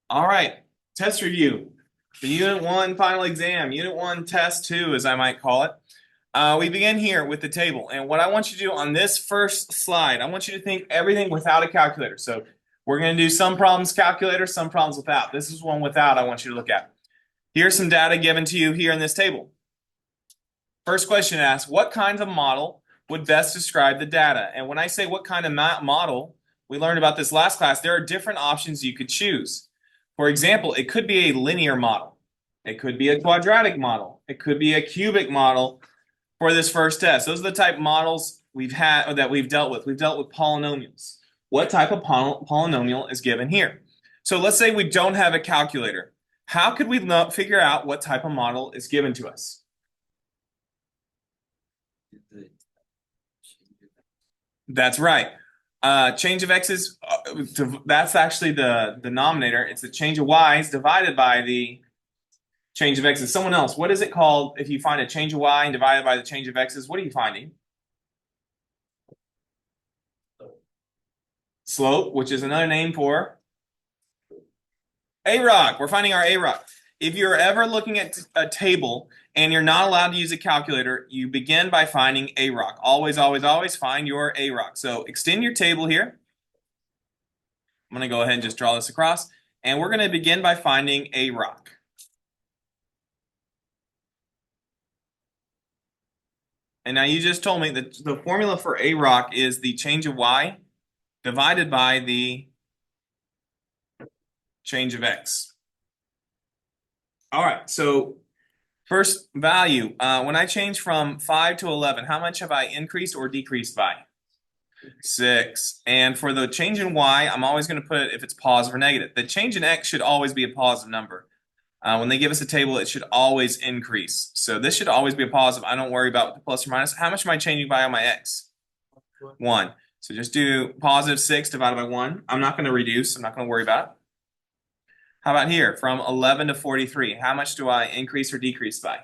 All right, test review. The Unit 1 final exam, Unit 1 Test 2, as I might call it. We begin here with the table. And what I want you to do on this first slide, I want you to think everything without a calculator. So we're going to do some problems calculator, some problems without. This is one without I want you to look at. Here's some data given to you here in this table. First question asks, what kind of model would best describe the data? And when I say what kind of model, we learned about this last class, there are different options you could choose. For example, it could be a linear model. It could be a quadratic model. It could be a cubic model for this first test. Those are the type models we've had that we've dealt with. We've dealt with polynomials. What type of polynomial is given here? So let's say we don't have a calculator. How could we figure out what type of model is given to us? That's right. Change of x's, that's actually the denominator. It's the change of y's divided by the change of x's. Someone else, what is it called if you find a change of y and divided by the change of x's? What are you finding? Slope, which is another name for AROC. We're finding our AROC. If you're ever looking at a table and you're not allowed to use a calculator, you begin by finding AROC. Always, always, always find your AROC. So extend your table here. I'm going to go ahead and just draw this across. And we're going to begin by finding AROC. And now you just told me that the formula for AROC is the change of y divided by the change of x. All right, so first value, when I change from 5 to 11, how much have I increased or decreased by? 6. And for the change in y, I'm always going to put it if it's positive or negative. The change in x should always be a positive number. When they give us a table, it should always increase. So this should always be a positive. I don't worry about the plus or minus. How much am I changing by on my x? 1. So just do positive 6 divided by 1. I'm not going to reduce. I'm not going to worry about it. How about here? From 11 to 43. How much do I increase or decrease by?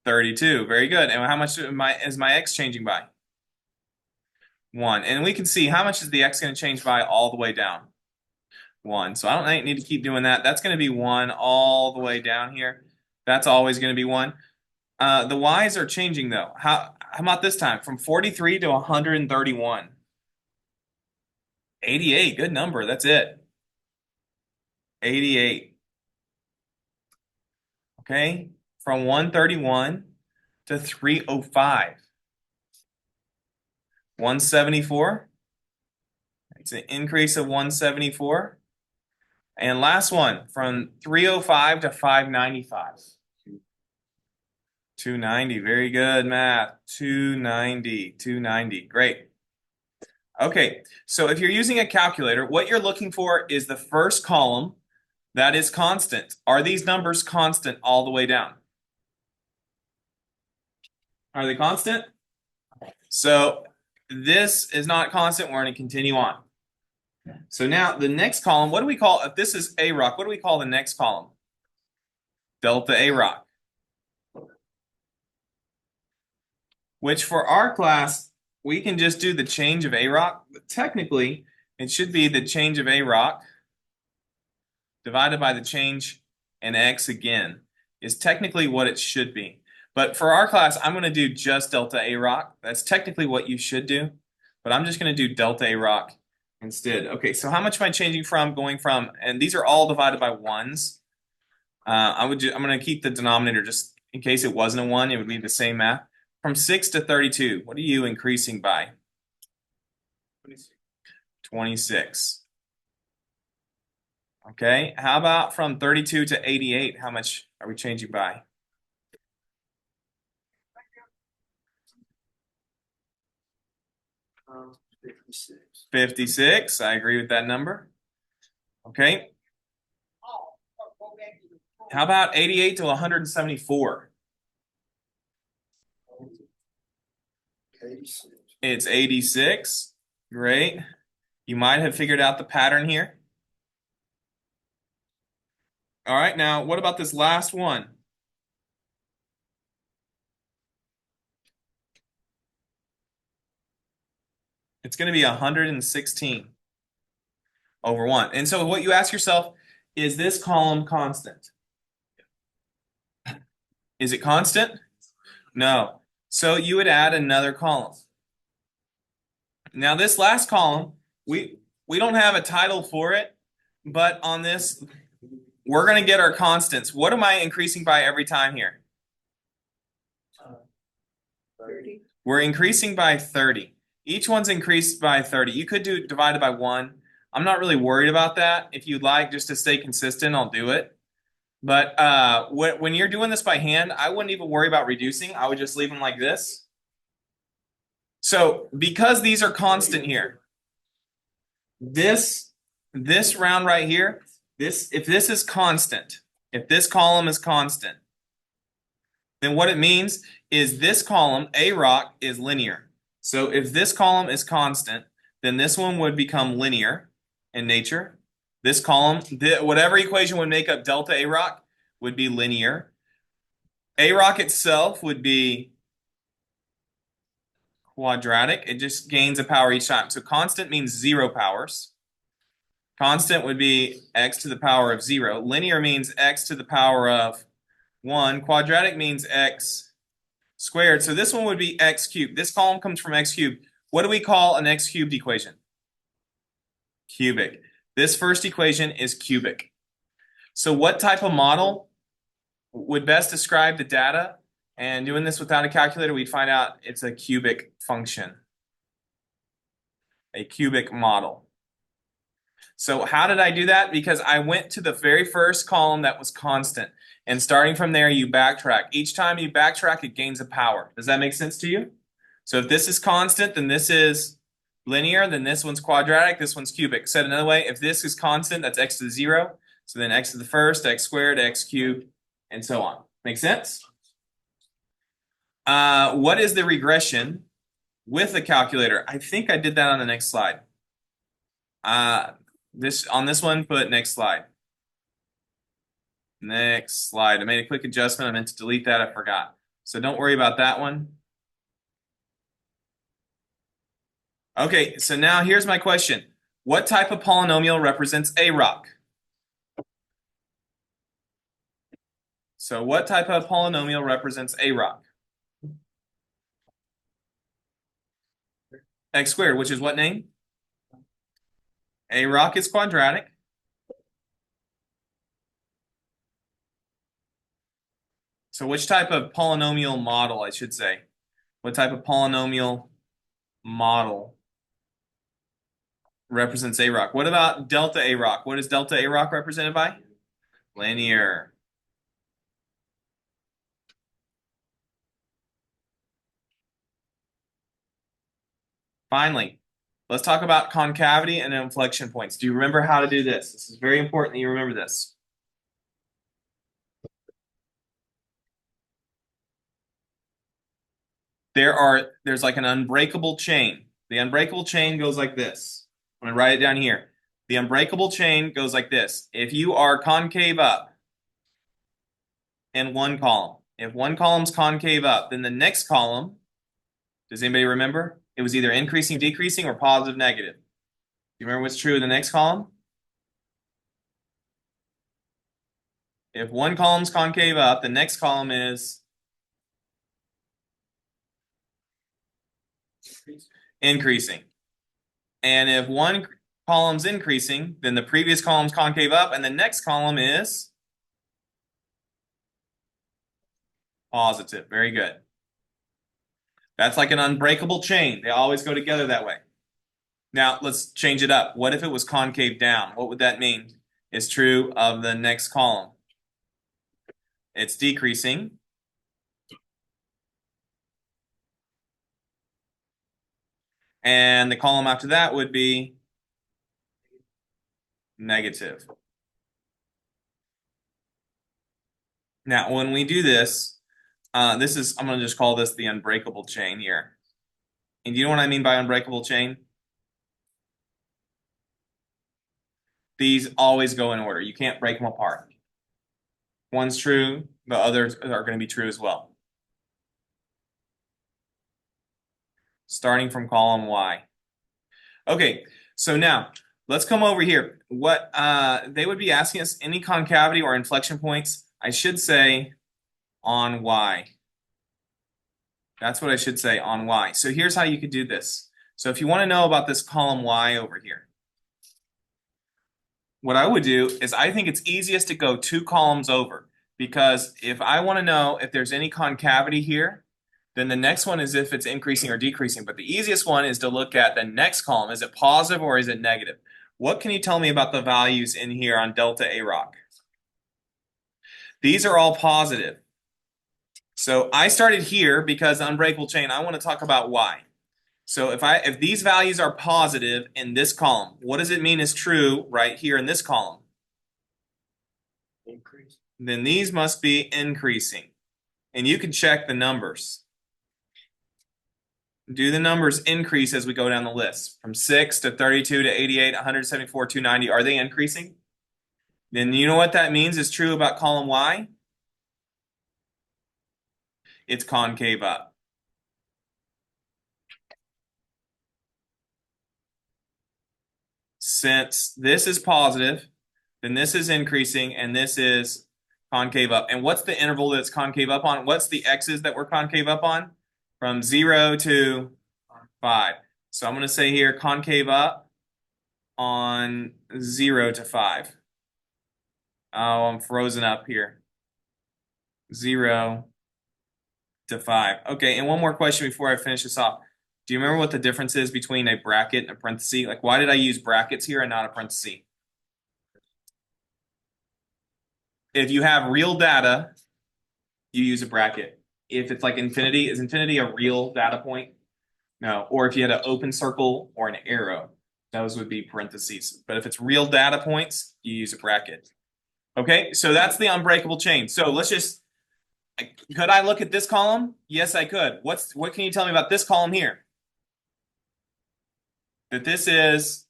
32. Very good. And how much is my x changing by? 1. And we can see how much is the x going to change by all the way down? 1. So I don't need to keep doing that. That's going to be 1 all the way down here. That's always going to be 1. The y's are changing though. How about this time? From 43 to 131. 88, good number. That's it. 88. Okay. From 131 to 305. 174. It's an increase of 174. And last one, from 305 to 595. 290. Very good, math. 290. 290. Great. Okay, so if you're using a calculator, what you're looking for is the first column that is constant. Are these numbers constant all the way down? Are they constant? So this is not constant. We're going to continue on. So now the next column, what do we call, if this is AROC, what do we call the next column? Delta AROC. Which for our class, we can just do the change of AROC, but technically it should be the change of AROC divided by the change in x again is technically what it should be. But for our class, I'm going to do just delta AROC. That's technically what you should do, but I'm just going to do delta AROC instead. Okay, so how much am I changing from going from, and these are all divided by 1s. I'm going to keep the denominator just in case it wasn't a 1, it would be the same math. From 6 to 32, what are you increasing by? 26. Okay, how about from 32 to 88? How much are we changing by? 56. 56. I agree with that number. Okay, how about 88 to 174? 86. It's 86. Great. You might have figured out the pattern here. All right, now what about this last one? It's going to be 116. over 1. And so what you ask yourself, is this column constant? Is it constant? No. So you would add another column. Now this last column, we don't have a title for it, but on this, we're going to get our constants. What am I increasing by every time here? 30. We're increasing by 30. Each one's increased by 30. You could do divided by 1. I'm not really worried about that. If you'd like, just to stay consistent, I'll do it. But when you're doing this by hand, I wouldn't even worry about reducing. I would just leave them like this. So because these are constant here, this round right here, if this is constant, if this column is constant, then what it means is this column, A rock, is linear. So if this column is constant, then this one would become linear in nature. This column, whatever equation would make up delta A rock, would be linear. A rock itself would be quadratic. It just gains a power each time. So constant means 0 powers. Constant would be x to the power of 0. Linear means x to the power of 1. Quadratic means x squared. So this one would be x cubed. This column comes from x cubed. What do we call an x cubed equation? Cubic. This first equation is cubic. So what type of model would best describe the data? And doing this without a calculator, we'd find out it's a cubic function. A cubic model. So how did I do that? Because I went to the very first column that was constant. And starting from there, you backtrack. Each time you backtrack, it gains a power. Does that make sense to you? So if this is constant, then this is linear, then this one's quadratic, this one's cubic. Said another way, if this is constant, that's x to the 0. So then x to the first, x squared, x cubed, and so on. Make sense? What is the regression with a calculator? I think I did that on the next slide. On this one, put next slide. Next slide. I made a quick adjustment. I meant to delete that. I forgot. So don't worry about that one. Okay, so now here's my question. What type of polynomial represents A rock? So what type of polynomial represents A rock? X squared, which is what name? A rock is quadratic. So which type of polynomial model, I should say? What type of polynomial model represents A rock? What about delta A rock? What is delta A rock represented by? Linear. Finally, let's talk about concavity and inflection points. Do you remember how to do this? This is very important that you remember this. There's like an unbreakable chain. The unbreakable chain goes like this. I'm gonna write it down here. The unbreakable chain goes like this. If you are concave up in one column, if one column's concave up, then the next column, does anybody remember? It was either increasing, decreasing, or positive, negative. Do you remember what's true in the next column? If one column's concave up, the next column is increasing. And if one column's increasing, then the previous column's concave up, and the next column is positive. Very good. That's like an unbreakable chain. They always go together that way. Now, let's change it up. What if it was concave down? What would that mean? It's true of the next column. It's decreasing. And the column after that would be negative. Now, when we do this, I'm going to just call this the unbreakable chain here. And do you know what I mean by unbreakable chain? These always go in order. You can't break them apart. One's true, the others are going to be true as well. Starting from column Y. Okay, so now Let's come over here. What they would be asking us, any concavity or inflection points, I should say on Y. That's what I should say on Y. So here's how you could do this. So if you want to know about this column Y over here, what I would do is I think it's easiest to go 2 columns over, because if I want to know if there's any concavity here, then the next one is if it's increasing or decreasing. But the easiest one is to look at the next column. Is it positive or is it negative? What can you tell me about the values in here on delta A rock? These are all positive. So I started here because the unbreakable chain, I want to talk about Y. So if these values are positive in this column, what does it mean is true right here in this column? Increase. Then these must be increasing. And you can check the numbers. Do the numbers increase as we go down the list? From 6 to 32 to 88, 174, 290, are they increasing? Then you know what that means is true about column Y? It's concave up. Since this is positive, then this is increasing and this is concave up. And what's the interval that's concave up on? What's the x's that we're concave up on? From 0 to 5. So I'm going to say here concave up on 0 to 5. Oh, I'm frozen up here. 0 to 5. Okay, and one more question before I finish this off. Do you remember what the difference is between a bracket and a parenthesis? Like, why did I use brackets here and not a parenthesis? If you have real data, you use a bracket. If it's like infinity, is infinity a real data point? No. Or if you had an open circle or an arrow, those would be parentheses. But if it's real data points, you use a bracket. Okay, so that's the unbreakable chain. So let's just, could I look at this column? Yes, I could. What can you tell me about this column here? That this is,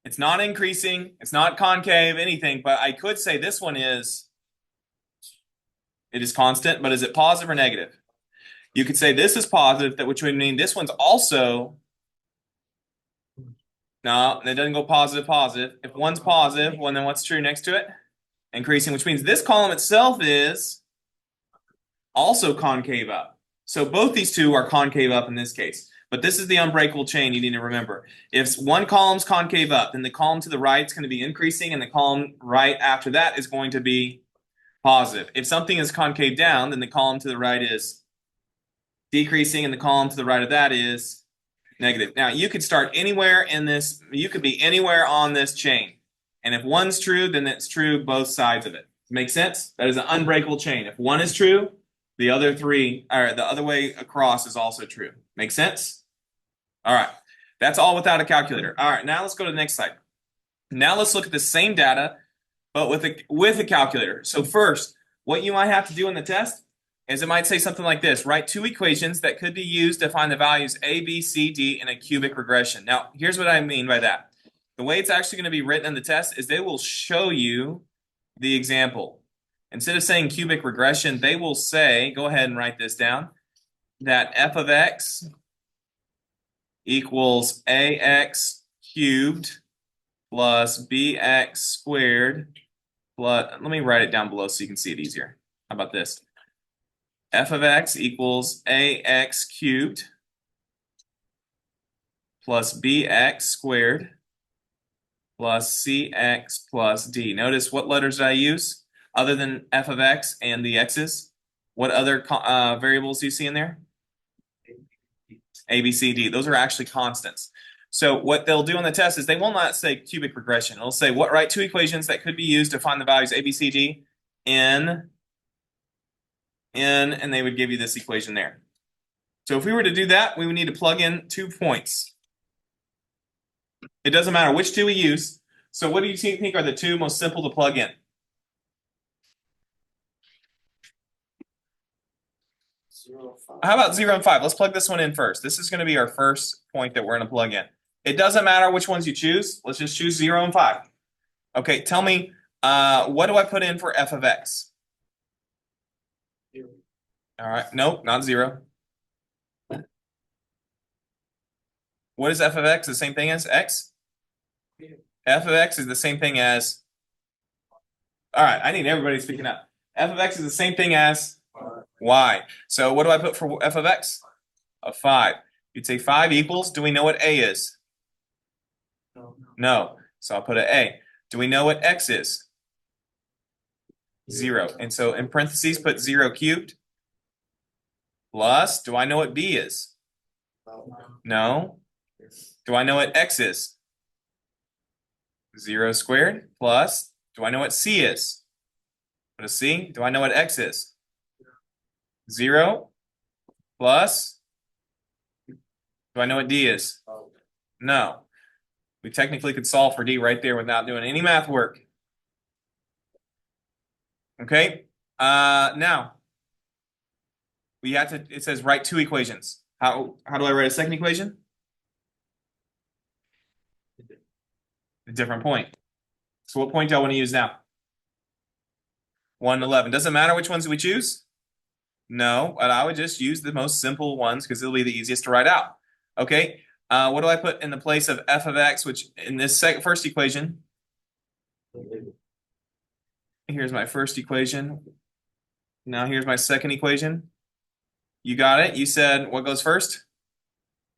it's not increasing, it's not concave, anything, but I could say this one is, it is constant, but is it positive or negative? You could say this is positive, that which would mean this one's also, no, it doesn't go positive, positive. If one's positive, well, then what's true next to it? Increasing, which means this column itself is also concave up. So both these two are concave up in this case. But this is the unbreakable chain you need to remember. If one column's concave up, then the column to the right is going to be increasing, and the column right after that is going to be positive. If something is concave down, then the column to the right is decreasing, and the column to the right of that is negative. Now, you could start anywhere in this, you could be anywhere on this chain. And if one's true, then it's true both sides of it. Make sense? That is an unbreakable chain. If one is true, the other three, or the other way across is also true. Make sense? All right. That's all without a calculator. All right, now let's go to the next slide. Now let's look at the same data, but with a calculator. So first, what you might have to do in the test is it might say something like this. Write 2 equations that could be used to find the values A, B, C, D in a cubic regression. Now, here's what I mean by that. The way it's actually going to be written in the test is they will show you the example. Instead of saying cubic regression, they will say, go ahead and write this down, that f of x equals ax cubed plus bx squared plus, let me write it down below so you can see it easier. How about this? F of x equals ax cubed plus bx squared plus cx plus d. Notice what letters did I use other than f of x and the x's? What other variables do you see in there? A, B, C, D. Those are actually constants. So what they'll do on the test is they will not say cubic regression. It'll say, write 2 equations that could be used to find the values A, B, C, D in, and they would give you this equation there. So if we were to do that, we would need to plug in 2 points. It doesn't matter which 2 we use. So what do you think are the 2 most simple to plug in? 0, 5. How about 0 and 5? Let's plug this one in first. This is going to be our first point that we're going to plug in. It doesn't matter which ones you choose. Let's just choose 0 and 5. Okay, tell me, what do I put in for f of x? 0. All right, nope, not 0. What is f of x? The same thing as x? f of x is the same thing as, all right, I need everybody speaking up. F of x is the same thing as y. So what do I put for f of x? A 5. You'd say 5 equals, do we know what a is? No. So I'll put an a. Do we know what x is? 0. And so in parentheses, put 0 cubed. Plus, do I know what b is? No. Do I know what x is? 0 squared. Plus, do I know what c is? Put a c. Do I know what x is? 0. Plus, do I know what d is? No. We technically could solve for d right there without doing any math work. Okay. Now we have to. It says write 2 equations. How do I write a second equation? A different point. So what point do I want to use now? 1 and 11. Doesn't matter which ones we choose. No, but I would just use the most simple ones because it'll be the easiest to write out. Okay. What do I put in the place of f of x, which in this first equation? Here's my first equation. Now here's my second equation. You got it? You said what goes first?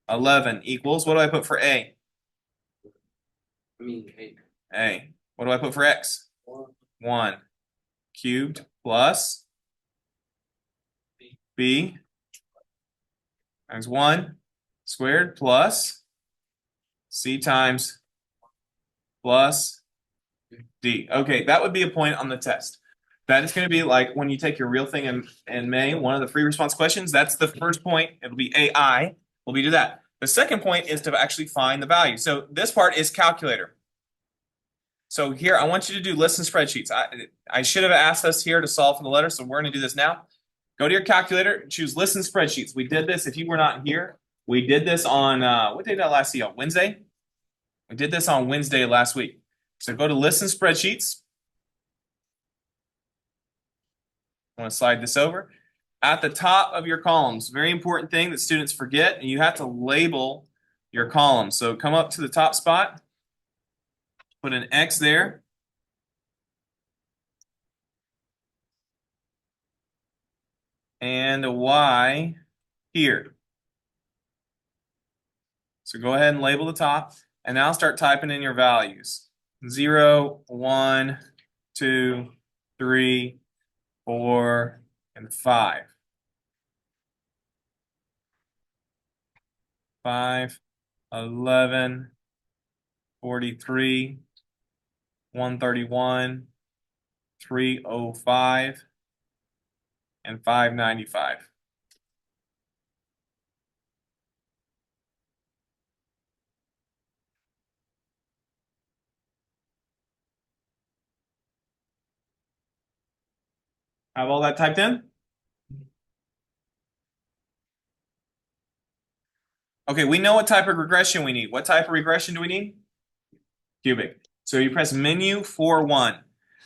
11 equals, what do I put for a? A. What do I put for x? 1 cubed plus b times 1 squared plus c times plus d. Okay, that would be a point on the test. That is going to be like when you take your real thing in May, one of the free response questions. That's the first point. It'll be AI. We'll be do that. The second point is to actually find the value. So this part is calculator. So here, I want you to do lists and spreadsheets. I should have asked us here to solve for the letter, so we're going to do this now. Go to your calculator, choose lists and spreadsheets. We did this, if you were not here, we did this on, what day did I last see you on? Wednesday? We did this on Wednesday last week. So go to lists and spreadsheets. I want to slide this over. At the top of your columns, very important thing that students forget, and you have to label your columns. So come up to the top spot, put an X there. And a Y here. So go ahead and label the top, and now start typing in your values. 0, 1, 2, 3, 4, and 5. 5, 11, 43, 131, 305, and 595. Have all that typed in? Okay, we know what type of regression we need. What type of regression do we need? Cubic. So you press menu for 1.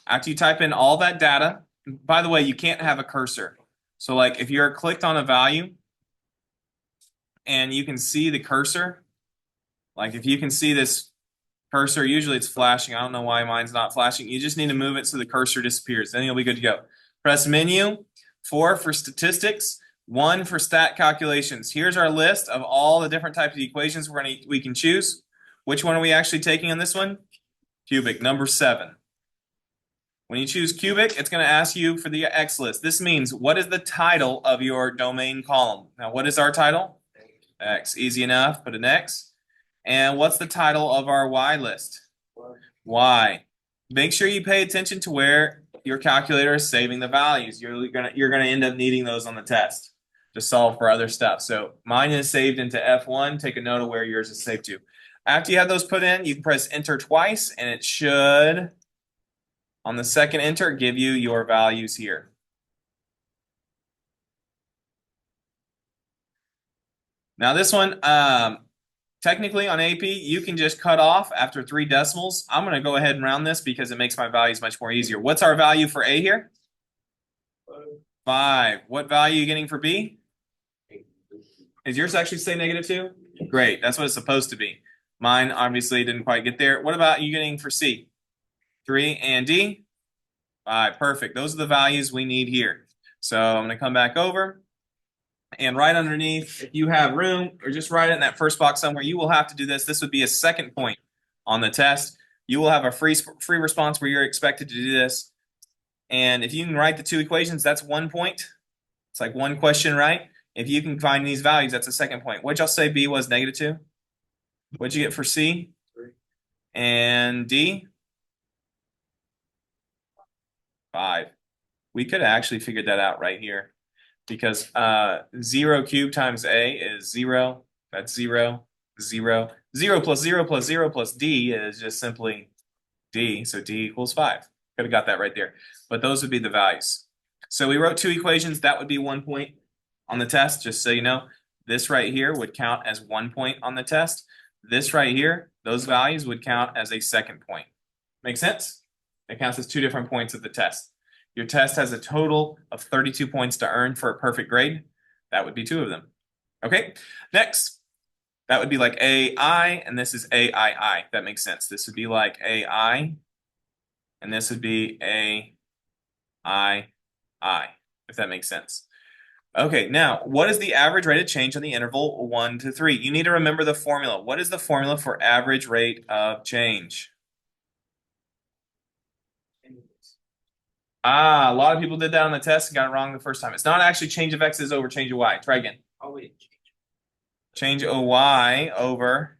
After you type in all that data, by the way, you can't have a cursor. So like if you're clicked on a value and you can see the cursor, like if you can see this cursor, usually it's flashing. I don't know why mine's not flashing. You just need to move it so the cursor disappears. Then you'll be good to go. Press menu, 4 for statistics, 1 for stat calculations. Here's our list of all the different types of equations we can choose. Which one are we actually taking on this one? Cubic, number 7. When you choose cubic, it's going to ask you for the X list. This means what is the title of your domain column? Now, what is our title? X. Easy enough. Put an X. And what's the title of our Y list? Y. Make sure you pay attention to where your calculator is saving the values. You're gonna end up needing those on the test to solve for other stuff. So mine is saved into F1. Take a note of where yours is saved to. After you have those put in, you can press enter twice, and it should, on the second enter, give you your values here. Now this one, technically on AP, you can just cut off after 3 decimals. I'm going to go ahead and round this because it makes my values much more easier. What's our value for A here? 5. What value are you getting for B? Is yours actually say -2? Great, that's what it's supposed to be. Mine obviously didn't quite get there. What about you getting for C? 3 and D? 5. Perfect. Those are the values we need here. So I'm going to come back over. And right underneath, if you have room, or just write it in that first box somewhere, you will have to do this. This would be a second point on the test. You will have a free response where you're expected to do this. And if you can write the two equations, that's 1 point. It's like one question, right? If you can find these values, that's a second point. What'd y'all say B was -2? What'd you get for C? 3. And D? 5. We could have actually figured that out right here. Because 0 cubed times A is 0. That's 0, 0. 0 plus 0 plus 0 plus D is just simply D. So D equals 5. Could have got that right there. But those would be the values. So we wrote two equations. That would be 1 point on the test, just so you know. This right here would count as 1 point on the test. This right here, those values would count as a second point. Make sense? It counts as 2 different points of the test. Your test has a total of 32 points to earn for a perfect grade. That would be 2 of them. Okay, next. That would be like AI, and this is AII. That makes sense. This would be like AI, and this would be AII, if that makes sense. Okay, now, what is the average rate of change on the interval 1 to 3? You need to remember the formula. What is the formula for average rate of change? A lot of people did that on the test and got it wrong the first time. It's not actually change of x's over change of y. Try again. Oh, wait. Change of y over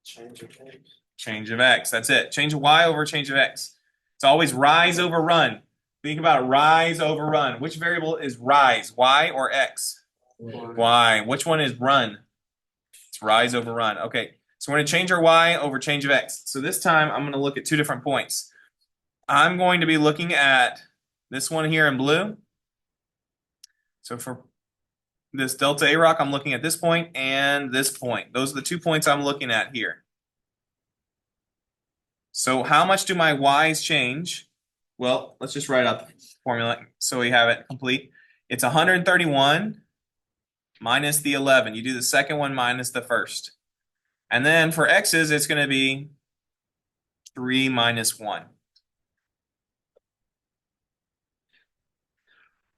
Change of x. change of x. That's it. Change of y over change of x. It's always rise over run. Think about rise over run. Which variable is rise, y or x? Y. Which one is run? It's rise over run. Okay, so we're going to change our y over change of x. So this time I'm going to look at 2 different points. I'm going to be looking at this one here in blue. So for this delta A rock, I'm looking at this point and this point. Those are the 2 points I'm looking at here. So how much do my y's change? Well, let's just write out the formula so we have it complete. It's 131 minus the 11. You do the second one minus the first. And then for x's, it's going to be 3 minus 1.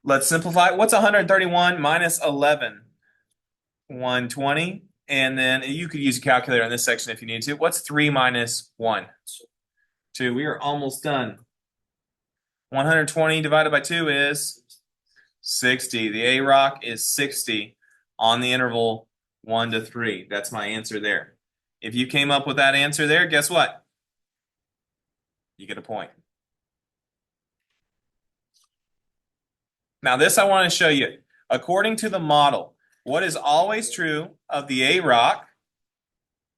Let's simplify. What's 131 minus 11? 120. And then you could use a calculator in this section if you need to. What's 3 minus 1? 2. We are almost done. 120 divided by 2 is 60. The A rock is 60 on the interval 1 to 3. That's my answer there. If you came up with that answer there, guess what? You get a point. Now this I want to show you. According to the model, what is always true of the A rock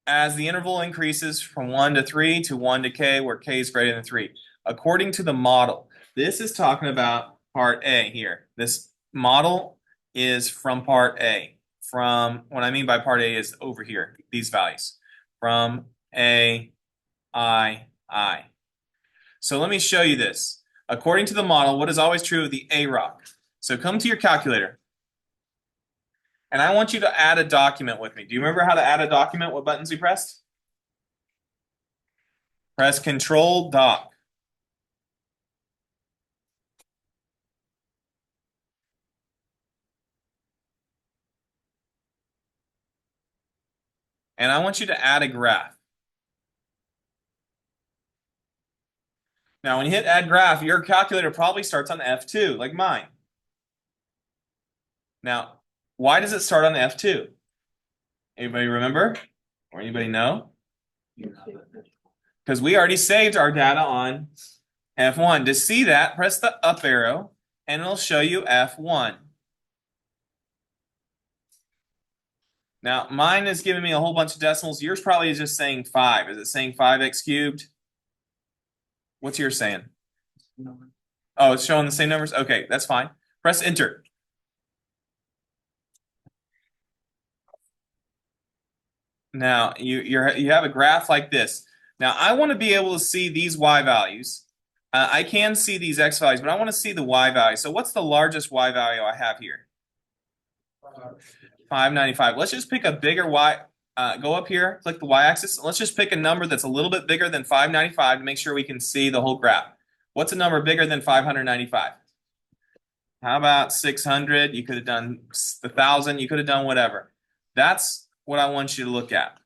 as the interval increases from 1 to 3 to 1 to k, where k is greater than 3? According to the model, this is talking about part A here. This model is from part A. From, what I mean by part A is over here, these values. From A, I. So let me show you this. According to the model, what is always true of the A rock? So come to your calculator. And I want you to add a document with me. Do you remember how to add a document? What buttons we pressed? Press Control Doc. And I want you to add a graph. Now, when you hit Add Graph, your calculator probably starts on F2, like mine. Now, why does it start on F2? Anybody remember? Or anybody know? Because we already saved our data on F1. To see that, press the up arrow, and it'll show you F1. Now, mine is giving me a whole bunch of decimals. Yours probably is just saying 5. Is it saying 5x cubed? What's yours saying? Oh, it's showing the same numbers? Okay, that's fine. Press Enter. Now, you have a graph like this. Now, I want to be able to see these y values. I can see these x values, but I want to see the y value. So what's the largest y value I have here? 595. Let's just pick a bigger y go up here, click the y-axis. Let's just pick a number that's a little bit bigger than 595 to make sure we can see the whole graph. What's a number bigger than 595? How about 600? You could have done 1,000. You could have done whatever. That's what I want you to look at.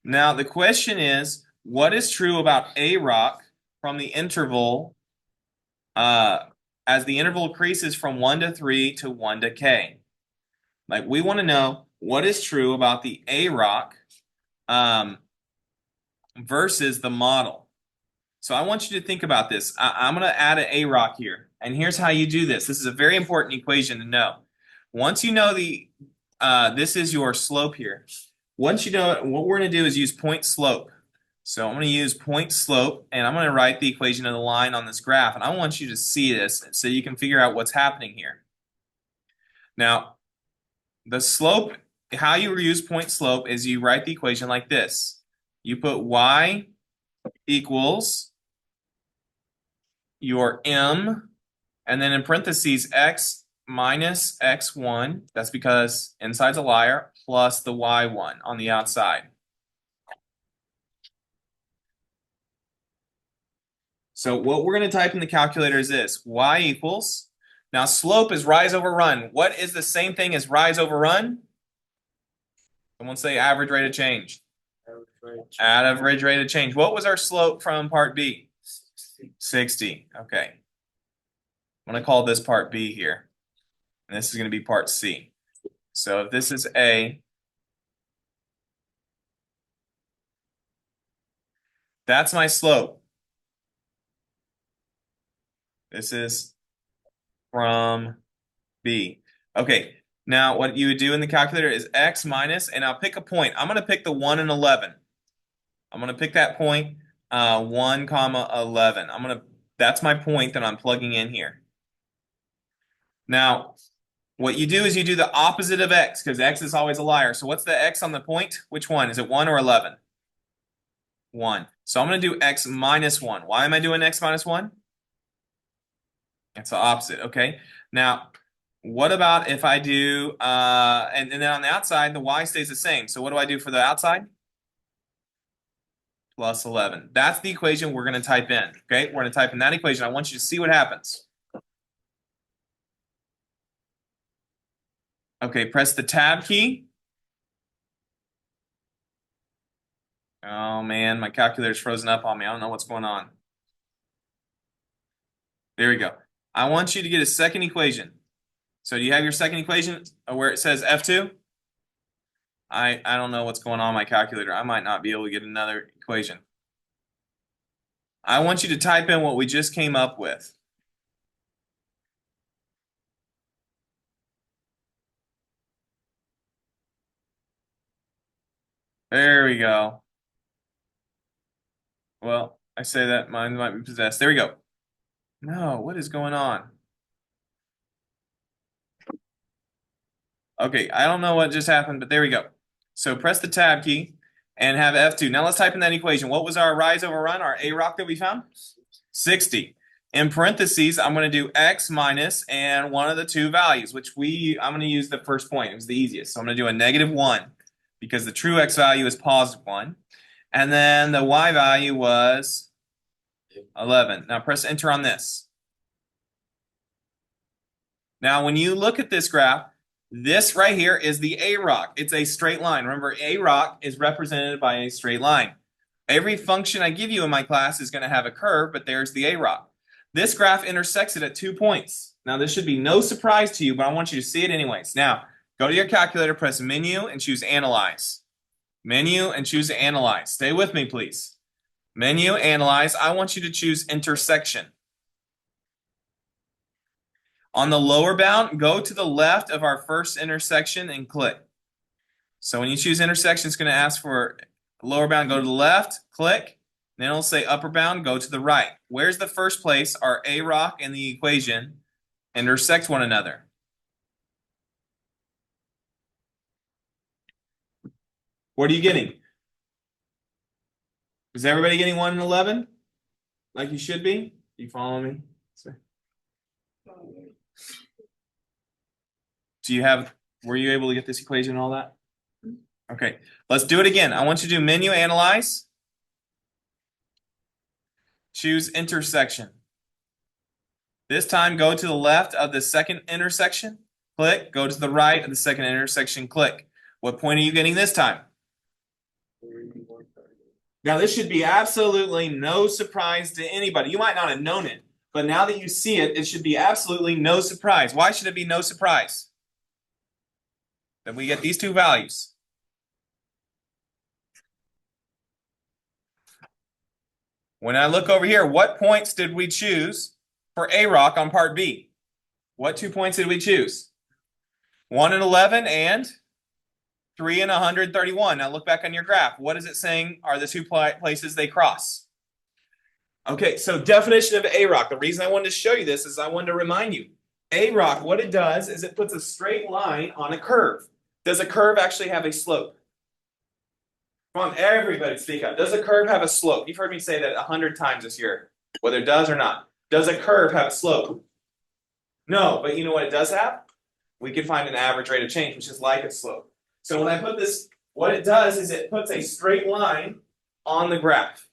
Now, the question is, what is true about A rock from the interval as the interval increases from 1 to 3 to 1 to k? Like, we want to know what is true about the A rock versus the model. So I want you to think about this. I'm going to add an A rock here. And here's how you do this. This is a very important equation to know. Once you know this is your slope here. Once you know it, what we're going to do is use point slope. So I'm going to use point slope, and I'm going to write the equation of the line on this graph. And I want you to see this so you can figure out what's happening here. Now, the slope, how you use point slope is you write the equation like this. You put y equals your m, and then in parentheses x minus x1, that's because inside's a liar, plus the y1 on the outside. So what we're going to type in the calculator is this, y equals, now slope is rise over run. What is the same thing as rise over run? Someone say average rate of change. Average rate of change. What was our slope from part B? 60. Okay. I'm going to call this part B here. And this is going to be part C. So if this is A, that's my slope. This is from B. Okay. Now what you would do in the calculator is x minus, and I'll pick a point. I'm going to pick the 1 and 11. I'm going to pick that point, 1 comma 11. That's my point that I'm plugging in here. Now, what you do is you do the opposite of x, because x is always a liar. So what's the x on the point? Which one? Is it 1 or 11? 1. So I'm going to do x minus 1. Why am I doing x minus 1? It's the opposite. Okay. Now, what about if I do, and then on the outside, the y stays the same. So what do I do for the outside? Plus 11. That's the equation we're going to type in. Okay. We're going to type in that equation. I want you to see what happens. Okay. Press the tab key. Oh man, my calculator's frozen up on me. I don't know what's going on. There we go. I want you to get a second equation. So do you have your second equation where it says F2? I don't know what's going on in my calculator. I might not be able to get another equation. I want you to type in what we just came up with. There we go. Well, I say that mine might be possessed. There we go. No, what is going on? Okay, I don't know what just happened, but there we go. So press the tab key and have F2. Now let's type in that equation. What was our rise over run, our A rock that we found? 60. In parentheses, I'm going to do x minus and one of the two values, which I'm going to use the first point. It was the easiest. So I'm going to do a -1 because the true x value is +1. And then the y value was 11. Now press enter on this. Now when you look at this graph, this right here is the A rock. It's a straight line. Remember, A rock is represented by a straight line. Every function I give you in my class is going to have a curve, but there's the A rock. This graph intersects it at 2 points. Now, this should be no surprise to you, but I want you to see it anyways. Now, go to your calculator, press Menu, and choose Analyze. Menu, and choose Analyze. Stay with me, please. Menu, Analyze. I want you to choose Intersection. On the lower bound, go to the left of our first intersection and click. So when you choose intersection, it's going to ask for lower bound, go to the left, click. Then it'll say upper bound, go to the right. Where's the first place our A rock and the equation intersect one another? What are you getting? Is everybody getting 1 and 11? Like you should be? You following me? Were you able to get this equation and all that? Okay, let's do it again. I want you to do menu analyze. Choose intersection. This time, go to the left of the second intersection, click. Go to the right of the second intersection, click. What point are you getting this time? 130. Now, this should be absolutely no surprise to anybody. You might not have known it, but now that you see it, it should be absolutely no surprise. Why should it be no surprise? That we get these two values. When I look over here, what points did we choose for A-Rock on part B? What 2 points did we choose? 1 and 11 and 3 and 131. Now look back on your graph. What is it saying are the two places they cross? Okay, so definition of A-Rock. The reason I wanted to show you this is I wanted to remind you. A-Rock, what it does is it puts a straight line on a curve. Does a curve actually have a slope? Come on, everybody speak up. Does a curve have a slope? You've heard me say that 100 times this year, whether it does or not. Does a curve have a slope? No, but you know what it does have? We can find an average rate of change, which is like a slope. So when I put this, what it does is it puts a straight line on the graph.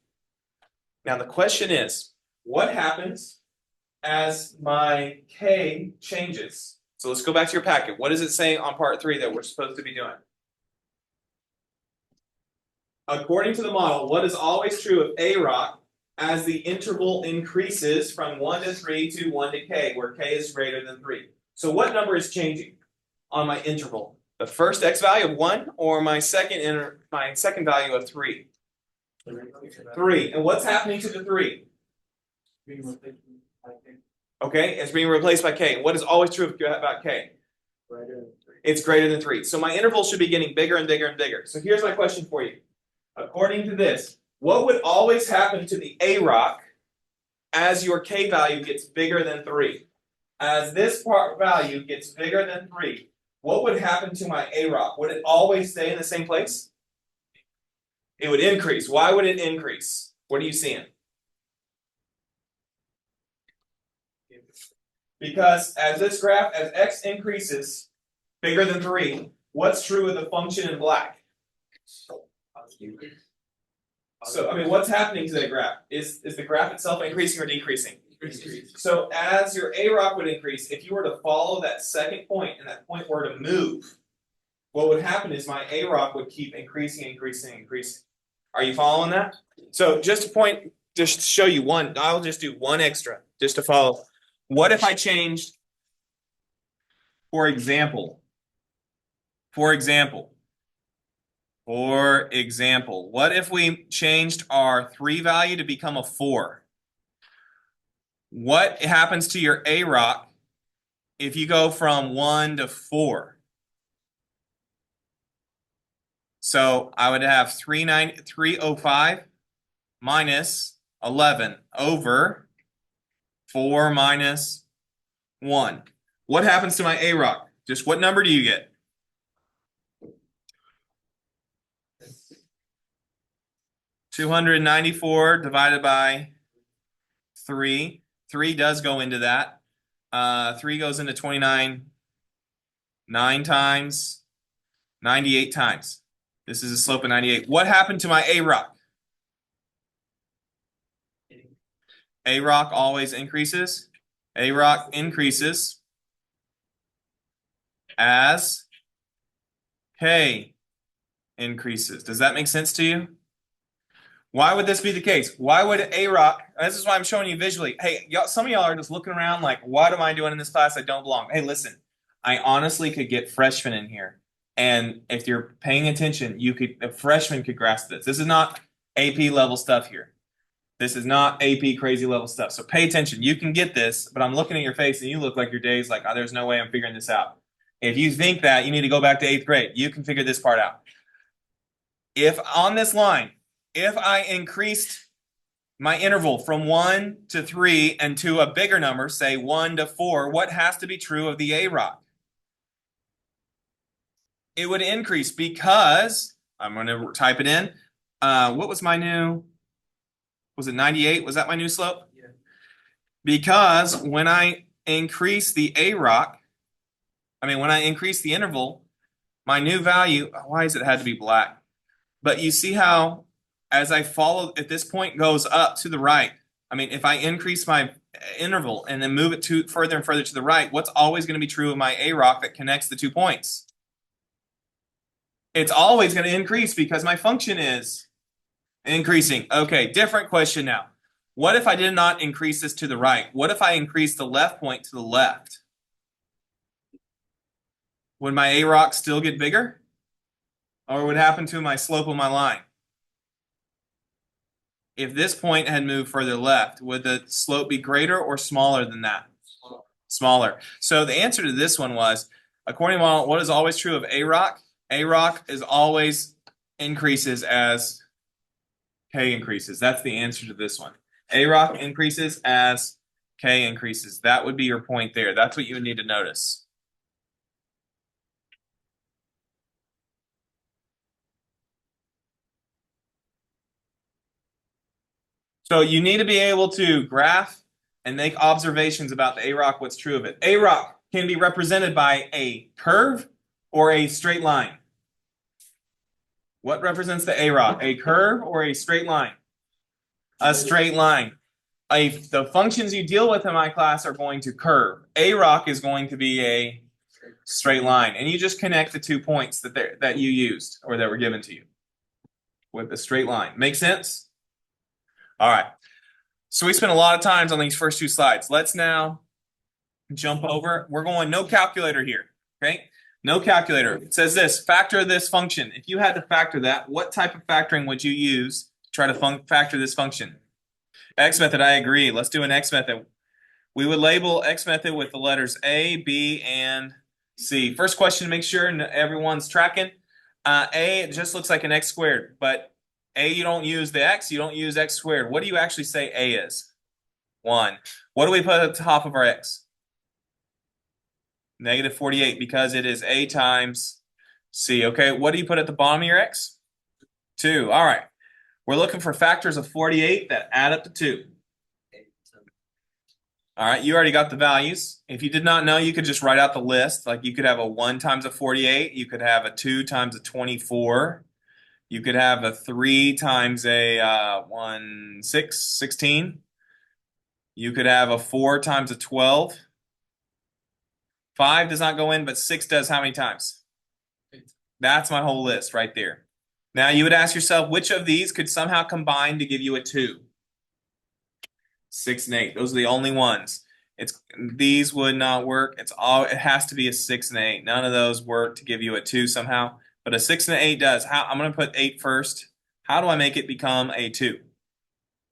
Now the question is, what happens as my K changes? So let's go back to your packet. What does it say on part 3 that we're supposed to be doing? According to the model, what is always true of A-Rock as the interval increases from 1 to 3 to 1 to K, where K is greater than 3? So what number is changing on my interval? The first X value of 1 or my second value of 3? 3. And what's happening to the 3? Okay, it's being replaced by K. What is always true about K? It's greater than 3. So my interval should be getting bigger and bigger and bigger. So here's my question for you. According to this, what would always happen to the A-Rock as your K value gets bigger than 3? As this part value gets bigger than 3, what would happen to my A-Rock? Would it always stay in the same place? It would increase. Why would it increase? What are you seeing? Because as this graph, as X increases bigger than 3, what's true of the function in black? So, I mean, what's happening to that graph? Is the graph itself increasing or decreasing? So as your A-Rock would increase, if you were to follow that second point and that point were to move, what would happen is my A-Rock would keep increasing, increasing, increasing. Are you following that? So just to show you one, I'll just do one extra just to follow. What if I changed, for example, what if we changed our 3 value to become a 4? What happens to your A-Rock if you go from 1 to 4? So I would have 305 minus 11 over 4 minus 1. What happens to my A-Rock? Just what number do you get? $294 divided by 3. 3 does go into that. 3 goes into 29 9 times, 98 times. This is a slope of 98. What happened to my A-Rock? A-Rock always increases. A-Rock increases as K increases. Does that make sense to you? Why would this be the case? Why would A-Rock, this is why I'm showing you visually. Hey, y'all, some of y'all are just looking around like, what am I doing in this class? I don't belong. Hey, listen, I honestly could get freshmen in here. And if you're paying attention, a freshman could grasp this. This is not AP level stuff here. This is not AP crazy level stuff. So pay attention. You can get this, but I'm looking at your face and you look like your day's like, oh, there's no way I'm figuring this out. If you think that, you need to go back to 8th grade. You can figure this part out. If on this line, if I increased my interval from 1 to 3 and to a bigger number, say 1 to 4, what has to be true of the A-Rock? It would increase because, I'm going to type it in. What was my new, was it 98? Was that my new slope? Yeah. Because when I increase the A-Rock, when I increase the interval, my new value, why is it had to be black? But you see how as I follow, if this point goes up to the right, I mean, if I increase my interval and then move it to further and further to the right, what's always going to be true of my AROC that connects the 2 points? It's always going to increase because my function is increasing. Okay, different question now. What if I did not increase this to the right? What if I increase the left point to the left? Would my AROC still get bigger? Or what would happen to my slope of my line? If this point had moved further left, would the slope be greater or smaller than that? Smaller. So the answer to this one was, according to what is always true of AROC, AROC is always increases as K increases. That's the answer to this one. AROC increases as K increases. That would be your point there. That's what you would need to notice. So you need to be able to graph and make observations about the AROC, what's true of it. AROC can be represented by a curve or a straight line. What represents the AROC? A curve or a straight line? A straight line. The functions you deal with in my class are going to curve. AROC is going to be a straight line. And you just connect the 2 points that you used or that were given to you with a straight line. Make sense? All right. So we spent a lot of times on these first 2 slides. Let's now jump over. We're going no calculator here. Okay? No calculator. It says this, factor this function. If you had to factor that, what type of factoring would you use to try to factor this function? X method, I agree. Let's do an X method. We would label X method with the letters A, B, and C. First question, make sure everyone's tracking. A, it just looks like an X squared, but A, you don't use the X, you don't use X squared. What do you actually say A is? 1. What do we put at the top of our X? Negative 48, because it is A times C. Okay, what do you put at the bottom of your X? 2. All right. We're looking for factors of 48 that add up to 2. All right, you already got the values. If you did not know, you could just write out the list. Like you could have a 1 times a 48. You could have a 2 times a 24. You could have a 3 times a 16. You could have a 4 times a 12. 5 does not go in, but 6 does how many times? 8. That's my whole list right there. Now you would ask yourself, which of these could somehow combine to give you a 2? 6 and 8. Those are the only ones. These would not work. It has to be a 6 and 8. None of those work to give you a 2 somehow. But a 6 and an 8 does. I'm going to put 8 first. How do I make it become a 2?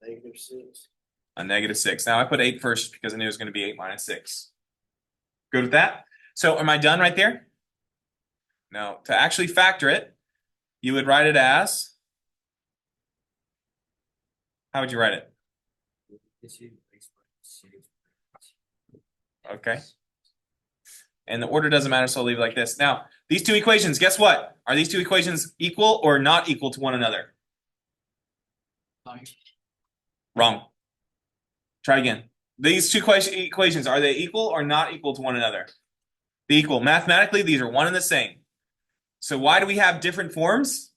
-6. A -6. Now I put 8 first because I knew it was going to be 8 minus 6. Good with that? So am I done right there? No. To actually factor it, you would write it as, how would you write it? Okay. And the order doesn't matter, so I'll leave it like this. Now, these 2 equations, guess what? Are these 2 equations equal or not equal to one another? Wrong. Try again. These 2 equations, are they equal or not equal to one another? They're equal. Mathematically, these are one and the same. So why do we have different forms?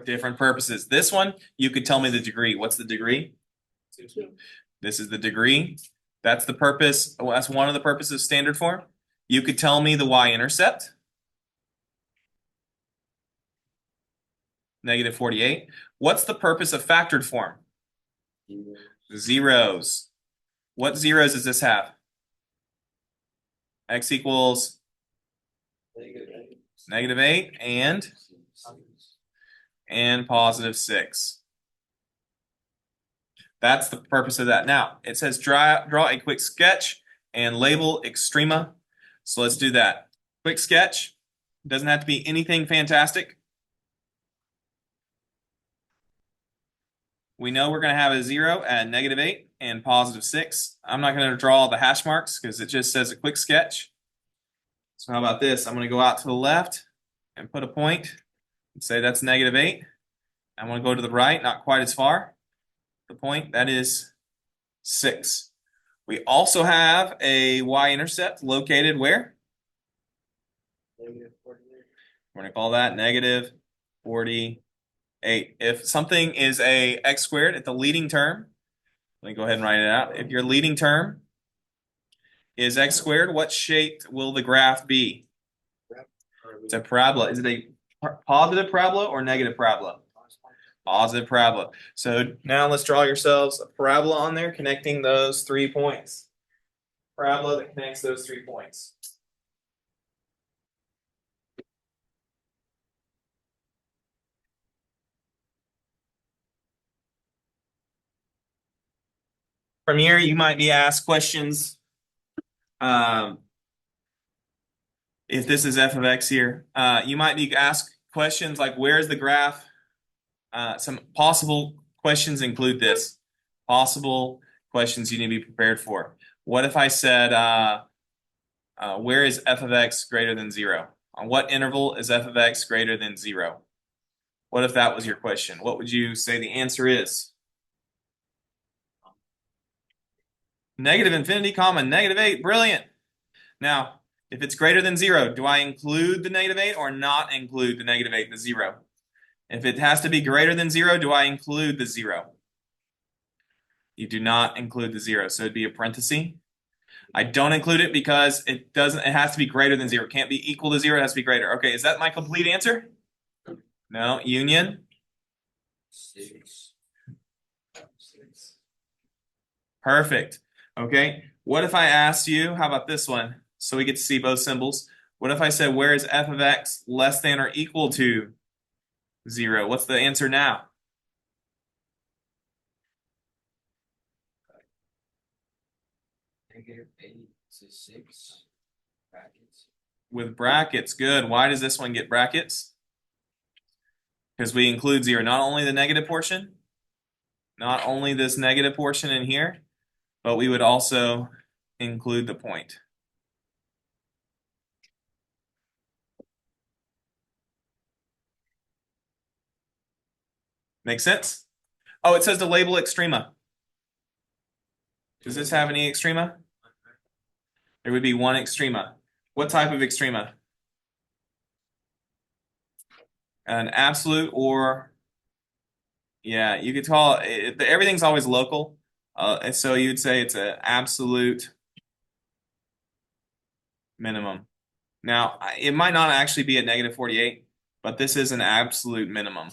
Different purposes. This one, you could tell me the degree. What's the degree? 2. This is the degree. That's the purpose. Well, that's one of the purposes of standard form. You could tell me the y-intercept. -48. What's the purpose of factored form? Zeros. What zeros does this have? X equals -8 and +6. That's the purpose of that. Now, it says draw a quick sketch and label extrema. So let's do that. Quick sketch. Doesn't have to be anything fantastic. We know we're going to have a 0 at -8 and +6. I'm not going to draw the hash marks because it just says a quick sketch. So how about this? I'm going to go out to the left and put a point and say that's -8. I'm going to go to the right, not quite as far. The point, that is 6. We also have a y-intercept located where? Negative 48. We're gonna call that negative 48. If something is a x squared at the leading term, let me go ahead and write it out. If your leading term is x squared, what shape will the graph be? It's a parabola. Is it a positive parabola or negative parabola? Positive parabola. So now let's draw yourselves a parabola on there connecting those 3 points. Parabola that connects those 3 points. From here, you might be asked questions. If this is f of x here, you might be asked questions like, where's the graph? Some possible questions include this. Possible questions you need to be prepared for. What if I said, where is f of x greater than 0? On what interval is f of x greater than 0? What if that was your question? What would you say the answer is? Negative infinity, comma, negative 8. Brilliant. Now, if it's greater than 0, do I include the negative 8 or not include the negative 8, the 0? If it has to be greater than 0, do I include the 0? You do not include the 0, so it'd be a parenthesis. I don't include it because it has to be greater than 0. It can't be equal to 0, it has to be greater. Okay, is that my complete answer? No, union. 6. Perfect. Okay, what if I asked you, how about this one? So we get to see both symbols. What if I said, where is f of x less than or equal to 0? What's the answer now? Negative 8 to 6. Brackets. With brackets, good. Why does this one get brackets? Because we include 0, not only the negative portion, not only this negative portion in here, but we would also include the point. Make sense? Oh, it says to label extrema. Does this have any extrema? There would be one extrema. What type of extrema? An absolute or, yeah, you could call it, everything's always local. And so you'd say it's an absolute minimum. Now, it might not actually be at negative 48, but this is an absolute minimum.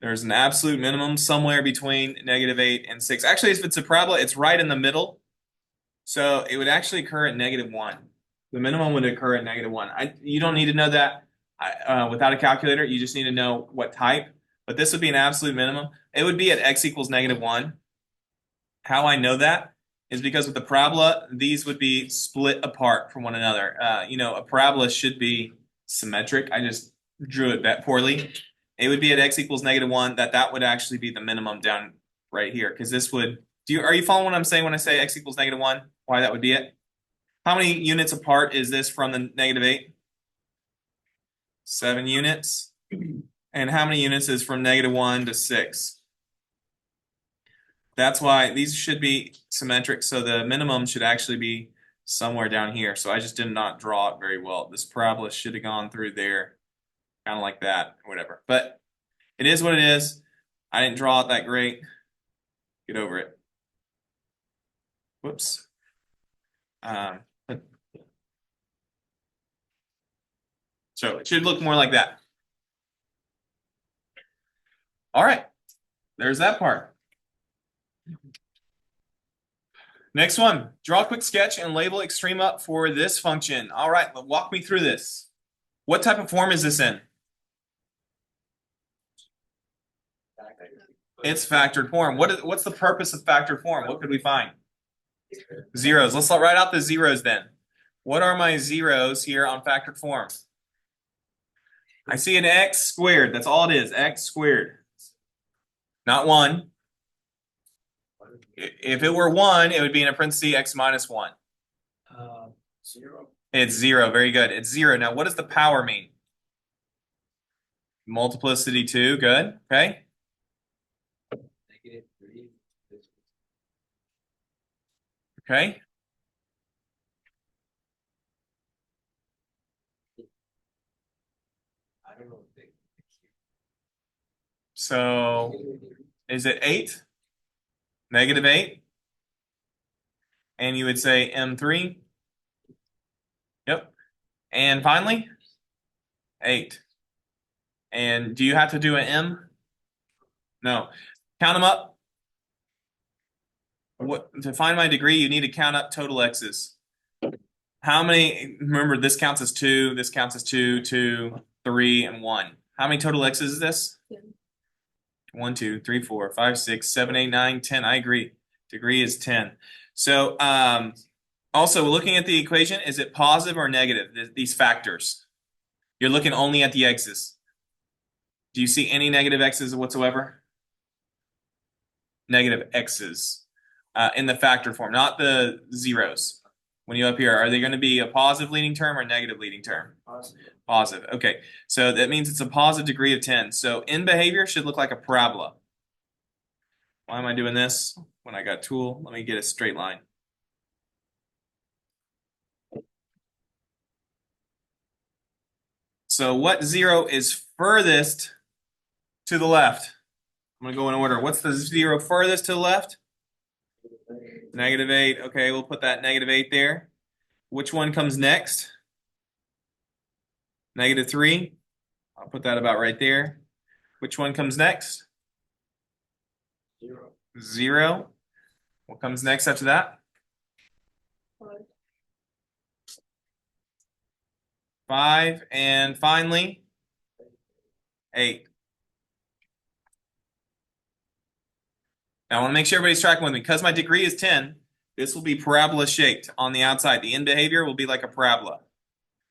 There's an absolute minimum somewhere between negative 8 and 6. Actually, if it's a parabola, it's right in the middle. So it would actually occur at negative 1. The minimum would occur at negative 1. You don't need to know that without a calculator. You just need to know what type. But this would be an absolute minimum. It would be at x equals negative 1. How I know that is because with the parabola, these would be split apart from one another. A parabola should be symmetric. I just drew it that poorly. It would be at x equals negative 1. That would actually be the minimum down right here, because this would. Are you following what I'm saying when I say x equals negative 1? Why that would be it? How many units apart is this from the negative 8? 7 units. And how many units is from negative 1 to 6? That's why these should be symmetric, so the minimum should actually be somewhere down here. So I just did not draw it very well. This parabola should have gone through there, kind of like that, or whatever. But it is what it is. I didn't draw it that great. Get over it. Whoops. So it should look more like that. All right, there's that part. Next one, draw a quick sketch and label extrema for this function. All right, walk me through this. What type of form is this in? It's factored form. What's the purpose of factored form? What could we find? Zeros. Let's write out the zeros then. What are my zeros here on factored form? I see an x squared. That's all it is, x squared. Not 1. If it were 1, it would be in a parenthesis x minus 1. 0. It's 0. Very good. It's 0. Now, what does the power mean? Multiplicity 2. Good. Okay. Negative 3. Okay. So is it 8? Negative 8? And you would say M3? Yep. And finally, 8. And do you have to do an M? No. Count them up. What, to find my degree, you need to count up total x's. How many, remember this counts as 2, this counts as 2, 2, 3, and 1. How many total x's is this? 1, 2, 3, 4, 5, 6, 7, 8, 9, 10. I agree. Degree is 10. So also looking at the equation, is it positive or negative, these factors? You're looking only at the x's. Do you see any negative x's whatsoever? Negative x's in the factor form, not the zeros. When you up here, are they going to be a positive leading term or negative leading term? Positive. Positive. Okay, so that means it's a positive degree of 10. So in behavior should look like a parabola. Why am I doing this when I got tool? Let me get a straight line. So what 0 is furthest to the left? I'm going to go in order. What's the 0 furthest to the left? Negative 8. Okay, we'll put that negative 8 there. Which one comes next? Negative 3. I'll put that about right there. Which one comes next? 0. 0. What comes next after that? 5. And finally, 8. Now I want to make sure everybody's tracking with me. Because my degree is 10, this will be parabola shaped on the outside. The end behavior will be like a parabola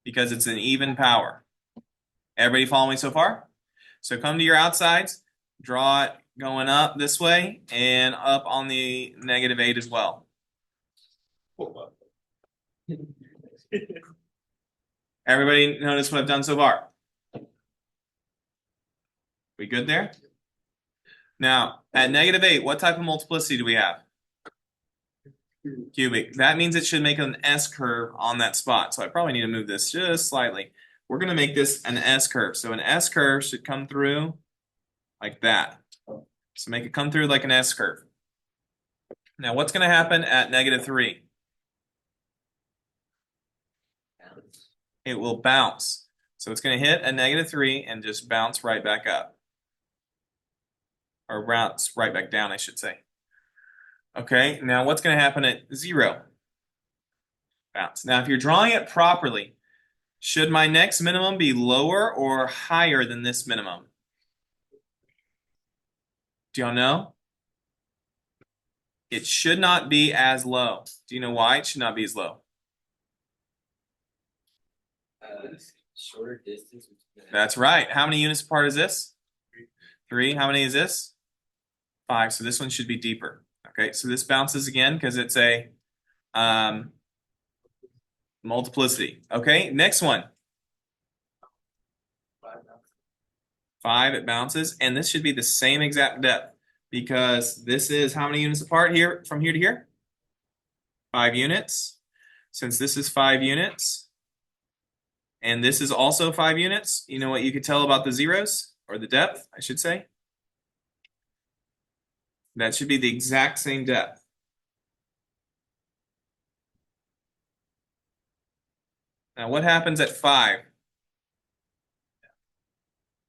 because it's an even power. Everybody follow me so far? So come to your outsides, draw it going up this way and up on the negative 8 as well. Everybody notice what I've done so far? We good there? Now, at negative 8, what type of multiplicity do we have? Cubic. That means it should make an S curve on that spot. So I probably need to move this just slightly. We're going to make this an S curve. So an S curve should come through like that. So make it come through like an S curve. Now what's going to happen at negative 3? Balance. It will bounce. So it's going to hit a negative 3 and just bounce right back up. Or bounce right back down, I should say. Okay, now what's going to happen at 0? Bounce. Now if you're drawing it properly, should my next minimum be lower or higher than this minimum? Do y'all know? It should not be as low. Do you know why it should not be as low? Shorter distance. That's right. How many units apart is this? 3. How many is this? 5. So this one should be deeper. Okay, so this bounces again because it's a multiplicity. Okay, next one. 5, it bounces, and this should be the same exact depth because this is how many units apart here from here to here? 5 units. Since this is 5 units, and this is also 5 units, you know what you could tell about the zeros, or the depth, I should say? That should be the exact same depth. Now what happens at 5?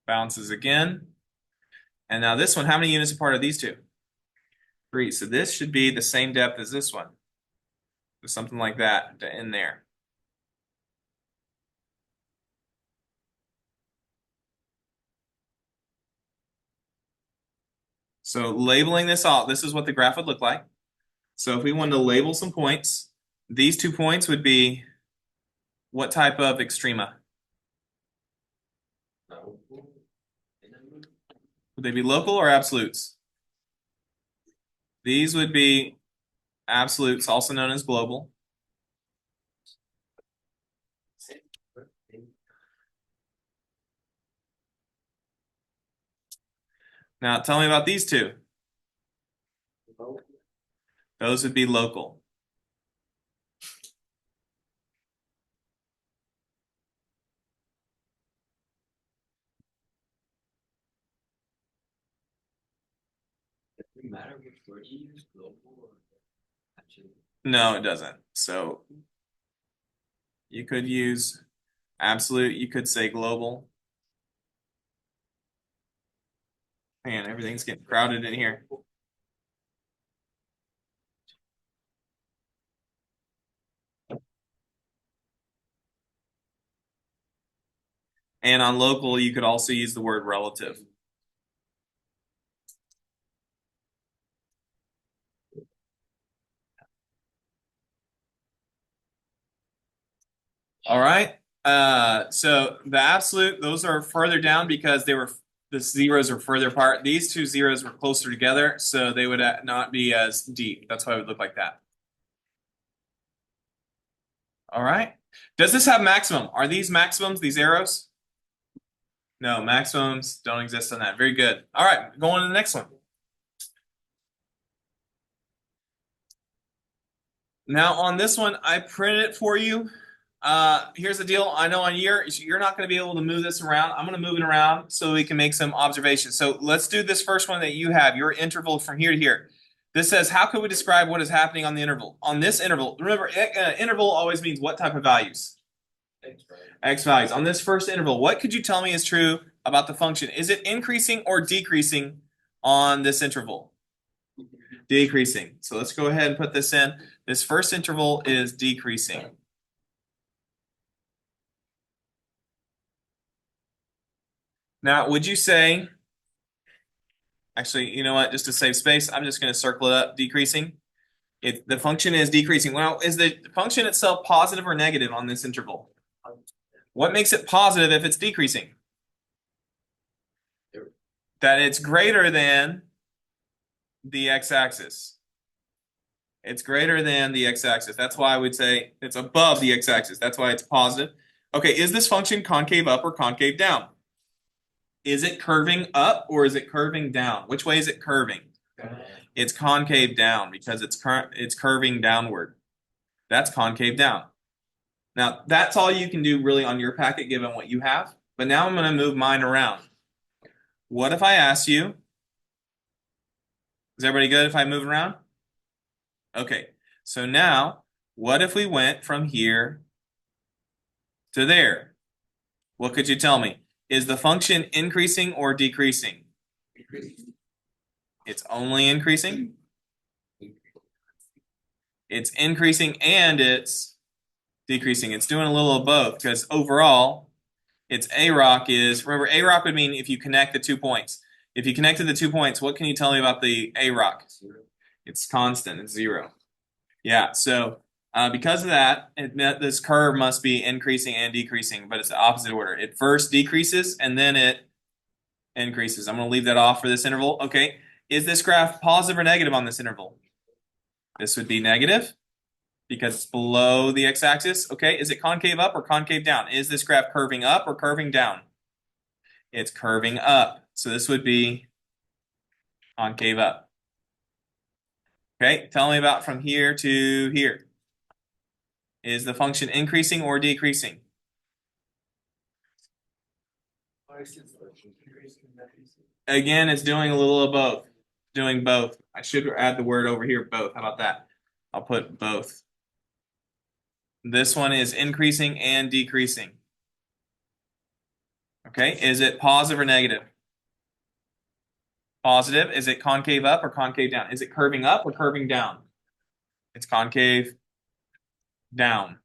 Bounces again. And now this one, how many units apart are these two? 3. So this should be the same depth as this one. So something like that to end there. So labeling this out, this is what the graph would look like. So if we wanted to label some points, these 2 points would be what type of extrema? Would they be local or absolutes? These would be absolutes, also known as global. Now tell me about these 2. Those would be local. Does it matter which word you use, global or absolute? No, it doesn't. So you could use absolute, you could say global. Man, everything's getting crowded in here. And on local, you could also use the word relative. All right. So the absolute, those are further down because the zeros are further apart. These two zeros were closer together, so they would not be as deep. That's why it would look like that. All right. Does this have maximum? Are these maximums, these arrows? No, maximums don't exist on that. Very good. All right, going to the next one. Now on this one, I printed it for you. Here's the deal. I know on you're not going to be able to move this around. I'm going to move it around so we can make some observations. So let's do this first one that you have, your interval from here to here. This says, how could we describe what is happening on the interval? On this interval, remember, interval always means what type of values? X values. On this first interval, what could you tell me is true about the function? Is it increasing or decreasing on this interval? Decreasing. So let's go ahead and put this in. This first interval is decreasing. Now, would you say, actually, you know what, just to save space, I'm just going to circle it up, decreasing. The function is decreasing. Well, is the function itself positive or negative on this interval? What makes it positive if it's decreasing? That it's greater than the x-axis. It's greater than the x-axis. That's why I would say it's above the x-axis. That's why it's positive. Okay, is this function concave up or concave down? Is it curving up or is it curving down? Which way is it curving? It's concave down because it's curving downward. That's concave down. Now, that's all you can do really on your packet given what you have. But now I'm going to move mine around. What if I ask you, is everybody good if I move around? Okay, so now, what if we went from here to there? What could you tell me? Is the function increasing or decreasing? It's only increasing. It's increasing and it's decreasing. It's doing a little of both because overall, its AROC is, remember, AROC would mean if you connect the 2 points. If you connected the 2 points, what can you tell me about the AROC? It's constant, it's 0. Yeah, so because of that, this curve must be increasing and decreasing, but it's the opposite order. It first decreases and then it increases. I'm going to leave that off for this interval. Okay, is this graph positive or negative on this interval? This would be negative because it's below the x-axis. Okay, is it concave up or concave down? Is this graph curving up or curving down? It's curving up. So this would be concave up. Okay, tell me about from here to here. Is the function increasing or decreasing? Again, it's doing a little of both. Doing both. I should add the word over here, both. How about that? I'll put both. This one is increasing and decreasing. Okay, is it positive or negative? Positive. Is it concave up or concave down? Is it curving up or curving down? It's concave down.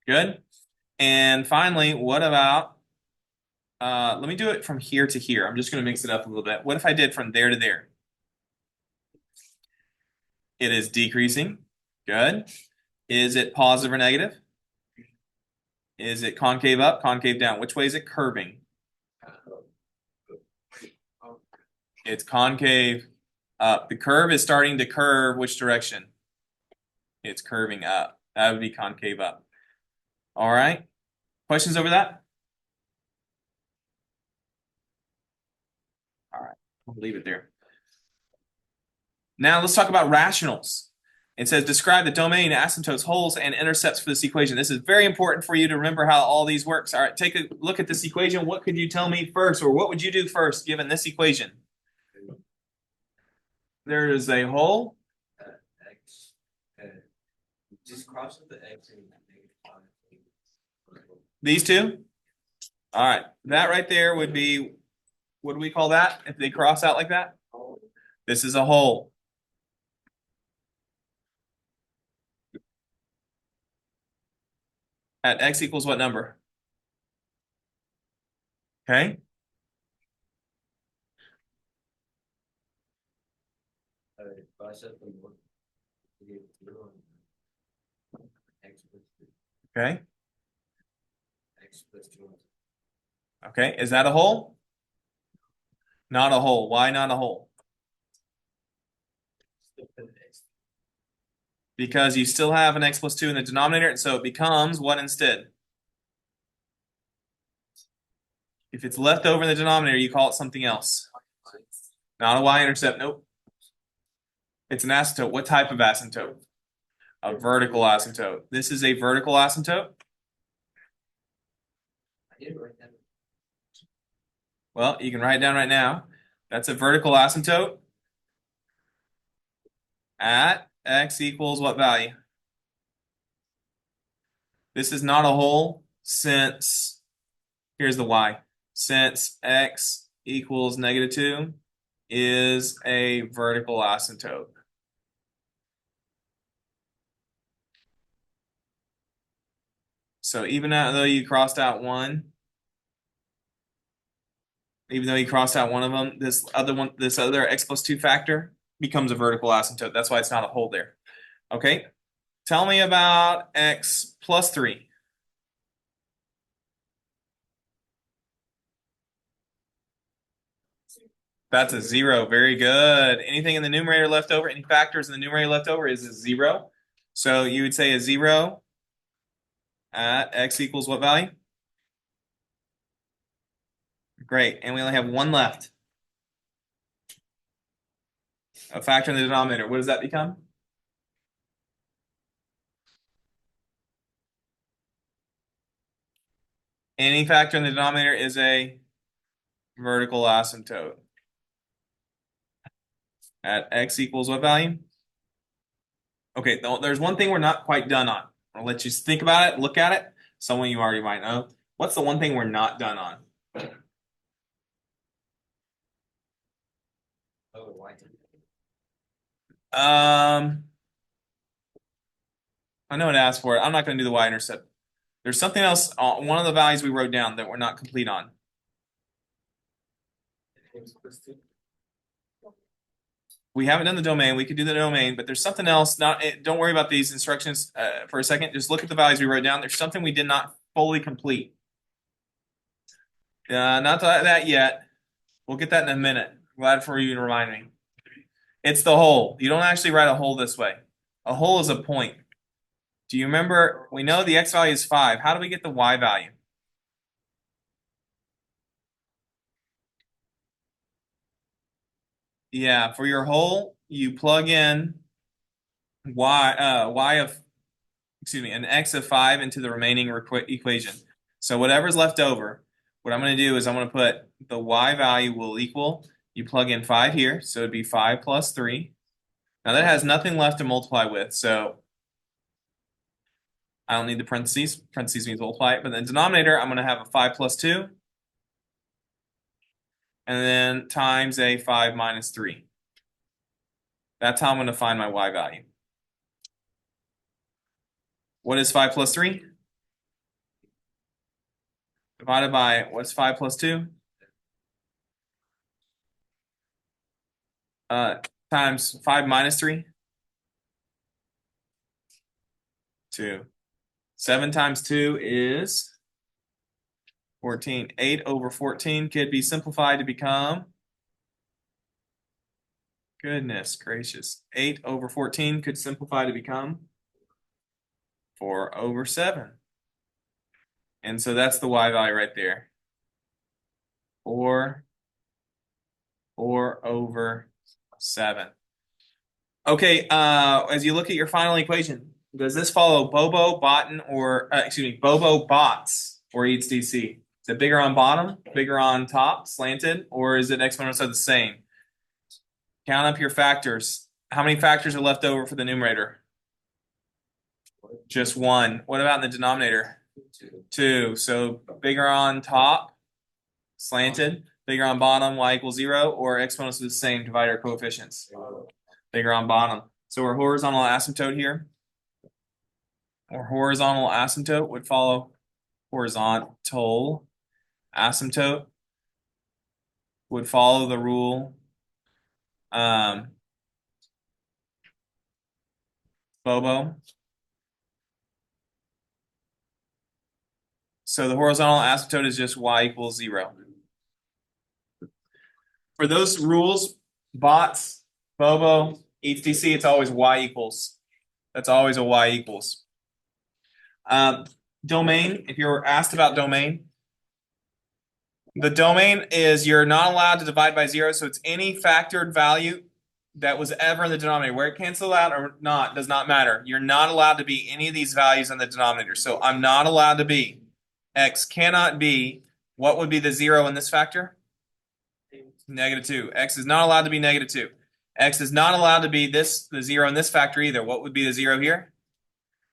Good. And finally, what about, let me do it from here to here. I'm just going to mix it up a little bit. What if I did from there to there? It is decreasing. Good. Is it positive or negative? Is it concave up, concave down? Which way is it curving? It's concave up. The curve is starting to curve which direction? It's curving up. That would be concave up. All right. Questions over that? All right. I'll leave it there. Now let's talk about rationals. It says describe the domain, asymptotes, holes, and intercepts for this equation. This is very important for you to remember how all these works. All right, take a look at this equation. What could you tell me first, or what would you do first given this equation? there is a hole. X, just cross out the X and -5. These two? All right, that right there would be, what do we call that if they cross out like that? This is a hole. At x equals what number? Okay, Cross out the one. We get 0 and X plus 3. okay, X plus 2. okay. Is that a hole? Not a hole. Why not a hole? Because you still have an x plus 2 in the denominator, and so it becomes what instead? If it's left over in the denominator, you call it something else. Not a y-intercept, nope. It's an asymptote. What type of asymptote? A vertical asymptote. This is a vertical asymptote. I did write that. Well, you can write it down right now. That's a vertical asymptote at x equals what value? This is not a hole since, here's the y, since x equals -2 is a vertical asymptote. So even though you crossed out one, even though you crossed out one of them, this other x plus 2 factor becomes a vertical asymptote. That's why it's not a hole there. Okay, tell me about x plus 3. That's a 0. Very good. Anything in the numerator left over, any factors in the numerator left over is a 0. So you would say a 0 at x equals what value? Great. And we only have one left. A factor in the denominator. What does that become? Any factor in the denominator is a vertical asymptote. At x equals what value? Okay, there's one thing we're not quite done on. I'll let you think about it, look at it. Some of you already might know. What's the one thing we're not done on? Oh, why? I know it asked for it. I'm not going to do the y-intercept. There's something else, one of the values we wrote down that we're not complete on. X plus 2. We haven't done the domain. We could do the domain, but there's something else. Don't worry about these instructions for a second. Just look at the values we wrote down. There's something we did not fully complete. Not that yet. We'll get that in a minute. Glad for you to remind me. It's the hole. You don't actually write a hole this way. A hole is a point. Do you remember? We know the x value is 5. How do we get the y value? Yeah, for your hole, you plug in an x of 5 into the remaining equation. So whatever's left over, what I'm going to do is I'm going to put the y value will equal, you plug in 5 here, so it'd be 5 plus 3. Now that has nothing left to multiply with, so I don't need the parentheses. Parentheses means multiply it, but in the denominator, I'm going to have a 5 plus 2, and then times a 5 minus 3. That's how I'm going to find my y value. What is 5 plus 3? Divided by, what's 5 plus 2? Times 5 minus 3? 2. 7 times 2 is 14. 8 over 14 could be simplified to become, goodness gracious, 8 over 14 could simplify to become 4 over 7. And so that's the y value right there. 4 over 7. Okay, as you look at your final equation, does this follow Bobo, Botten, or Bobo, Bots, or Eads DC? Is it bigger on bottom, bigger on top, slanted, or is it exponential the same? Count up your factors. How many factors are left over for the numerator? Just one. What about in the denominator? Two. Two. So bigger on top, slanted. Bigger on bottom, y equals 0, or exponents are the same, divide our coefficients. Bigger on bottom. So our horizontal asymptote here, or horizontal asymptote would follow horizontal asymptote would follow the rule Bobo. So the horizontal asymptote is just y equals 0. For those rules, bots, Bobo, HTC, it's always y equals. That's always a y equals. Domain, if you're asked about domain, the domain is you're not allowed to divide by 0, so it's any factored value that was ever in the denominator. Where it cancels out or not does not matter. You're not allowed to be any of these values in the denominator. So I'm not allowed to be. X cannot be. What would be the 0 in this factor? -2. X is not allowed to be -2. X is not allowed to be the 0 in this factor either. What would be the 0 here?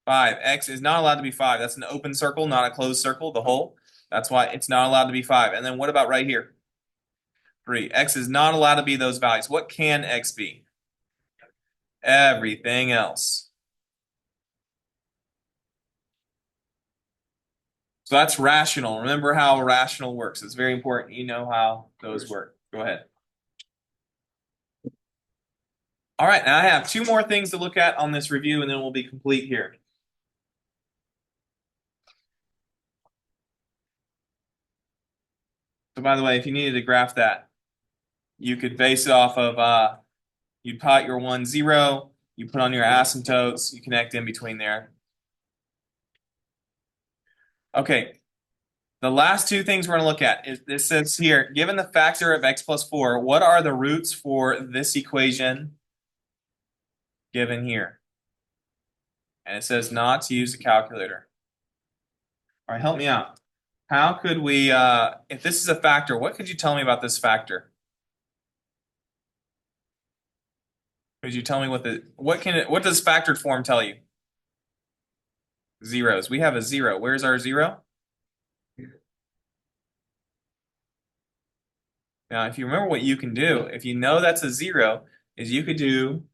5. X is not allowed to be 5. That's an open circle, not a closed circle, the whole. That's why it's not allowed to be 5. And then what about right here? 3. X is not allowed to be those values. What can X be? Everything else. So that's rational. Remember how rational works. It's very important you know how those work. Go ahead. All right, now I have two more things to look at on this review, and then we'll be complete here. So by the way, if you needed to graph that, you could base it off of, you'd plot your 1, 0, you put on your asymptotes, you connect in between there. Okay, the last two things we're going to look at is this says here, given the factor of x plus 4, what are the roots for this equation given here? And it says not to use a calculator. All right, help me out. How could we, if this is a factor, what could you tell me about this factor? Could you tell me what does factored form tell you? Zeros. We have a 0. Where's our 0? Now, if you remember what you can do, if you know that's a 0, is you could do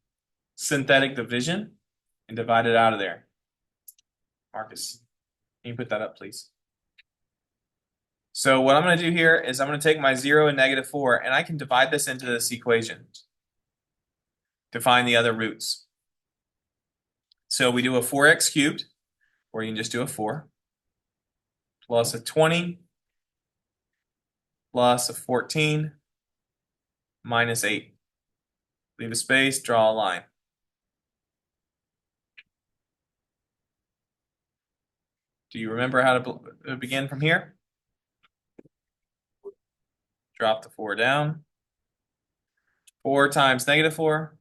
synthetic division and divide it out of there. Marcus, can you put that up, please? So what I'm going to do here is I'm going to take my 0 and -4, and I can divide this into this equation to find the other roots. So we do a 4x cubed, or you can just do a 4, plus a 20, plus a 14, minus 8. Leave a space, draw a line. Do you remember how to begin from here? Drop the 4 down. 4 times -4.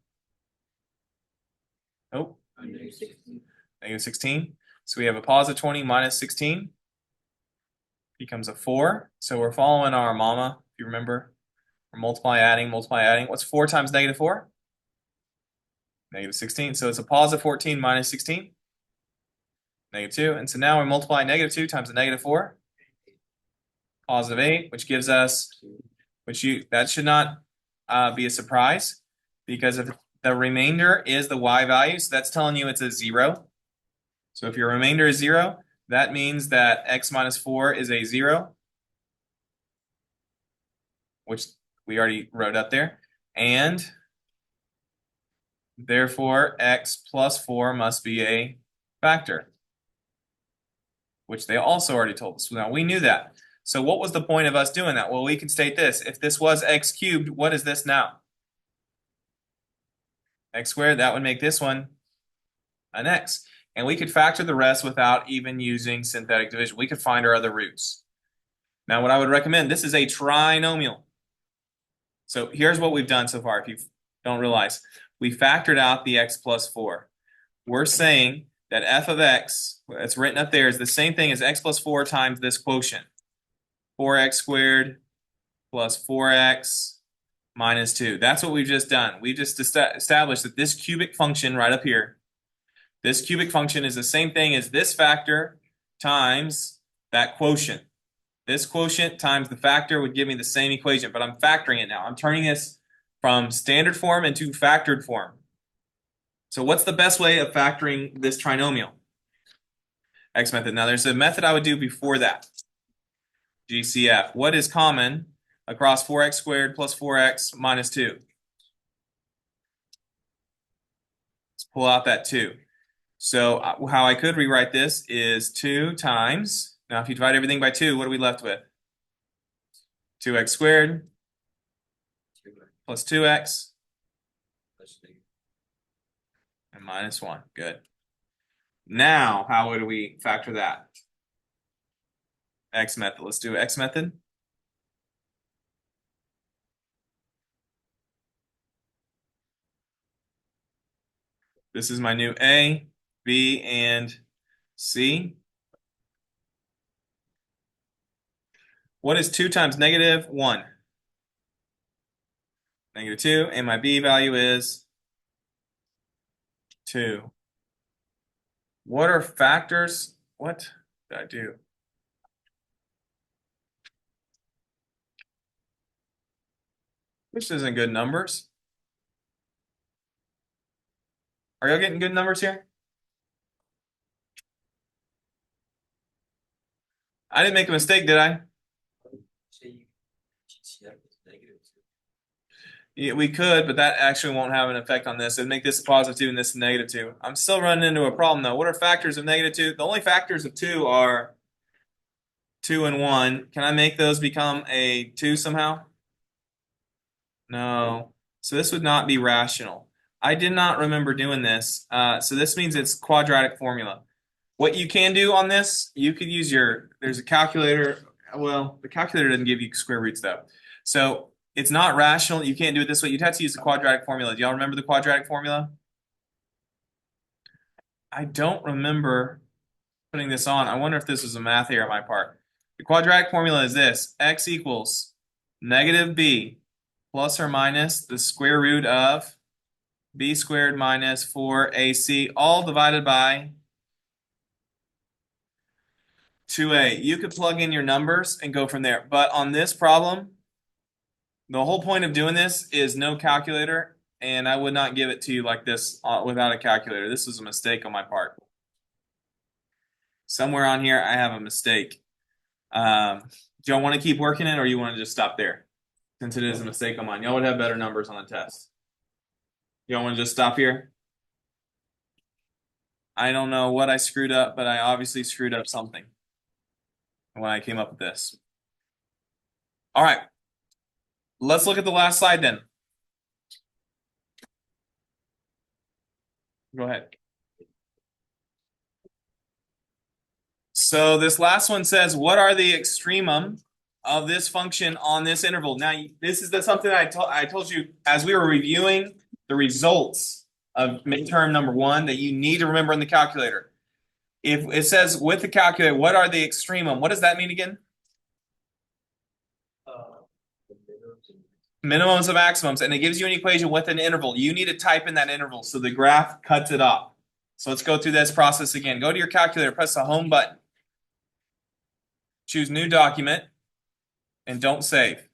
Oh, -16. So we have a positive 20 minus 16 becomes a 4. So we're following our mama, if you remember. We're multiply, adding. What's 4 times -4? -16. So it's a positive 14 minus 16. -2. And so now we're multiplying -2 times a -4. Positive 8, which gives us, that should not be a surprise, because if the remainder is the y value, so that's telling you it's a 0. So if your remainder is 0, that means that x minus 4 is a 0, which we already wrote up there. And therefore, x plus 4 must be a factor, which they also already told us. Now, we knew that. So what was the point of us doing that? Well, we can state this. If this was x cubed, what is this now? X squared. That would make this one an x. And we could factor the rest without even using synthetic division. We could find our other roots. Now, what I would recommend, this is a trinomial. So here's what we've done so far, if you don't realize. We factored out the x plus 4. We're saying that f of x, that's written up there, is the same thing as x plus 4 times this quotient. 4x squared plus 4x minus 2. That's what we've just done. We just established that this cubic function right up here, this cubic function is the same thing as this factor times that quotient. This quotient times the factor would give me the same equation, but I'm factoring it now. I'm turning this from standard form into factored form. So what's the best way of factoring this trinomial? X method. Now there's a method I would do before that. GCF. What is common across 4x squared plus 4x minus 2? Let's pull out that 2. So how I could rewrite this is 2 times, now if you divide everything by 2, what are we left with? 2x squared plus 2x and minus 1. Good. Now, how would we factor that? X method. Let's do X method. This is my new A, B, and C. What is 2 times negative 1? Negative 2, and my B value is 2. What are factors? What did I do? This isn't good numbers. Are y'all getting good numbers here? I didn't make a mistake, did I? Say GCF is negative 2. Yeah, we could, but that actually won't have an effect on this. It'd make this a positive 2 and this a negative 2. I'm still running into a problem though. What are factors of negative 2? The only factors of 2 are 2 and 1. Can I make those become a 2 somehow? No. So this would not be rational. I did not remember doing this. So this means it's quadratic formula. What you can do on this, you could use there's a calculator. Well, the calculator doesn't give you square roots though. So it's not rational. You can't do it this way. You'd have to use the quadratic formula. Do y'all remember the quadratic formula? I don't remember putting this on. I wonder if this was a math error on my part. The quadratic formula is this: x equals negative b plus or minus the square root of b squared minus 4ac, all divided by 2a. You could plug in your numbers and go from there. But on this problem, the whole point of doing this is no calculator, and I would not give it to you like this without a calculator. This was a mistake on my part. Somewhere on here, I have a mistake. Do y'all want to keep working it, or you want to just stop there? Since it is a mistake on mine, y'all would have better numbers on the test. Y'all want to just stop here? I don't know what I screwed up, but I obviously screwed up something when I came up with this. All right. Let's look at the last slide then. Go ahead. So this last one says, what are the extremum of this function on this interval? Now, this is something I told you as we were reviewing the results of midterm number 1 that you need to remember in the calculator. If it says with the calculator, what are the extremum? What does that mean again? The minimums and Minimums and maximums, and it gives you an equation with an interval. You need to type in that interval so the graph cuts it off. So let's go through this process again. Go to your calculator, press the home button. Choose new document, and don't save.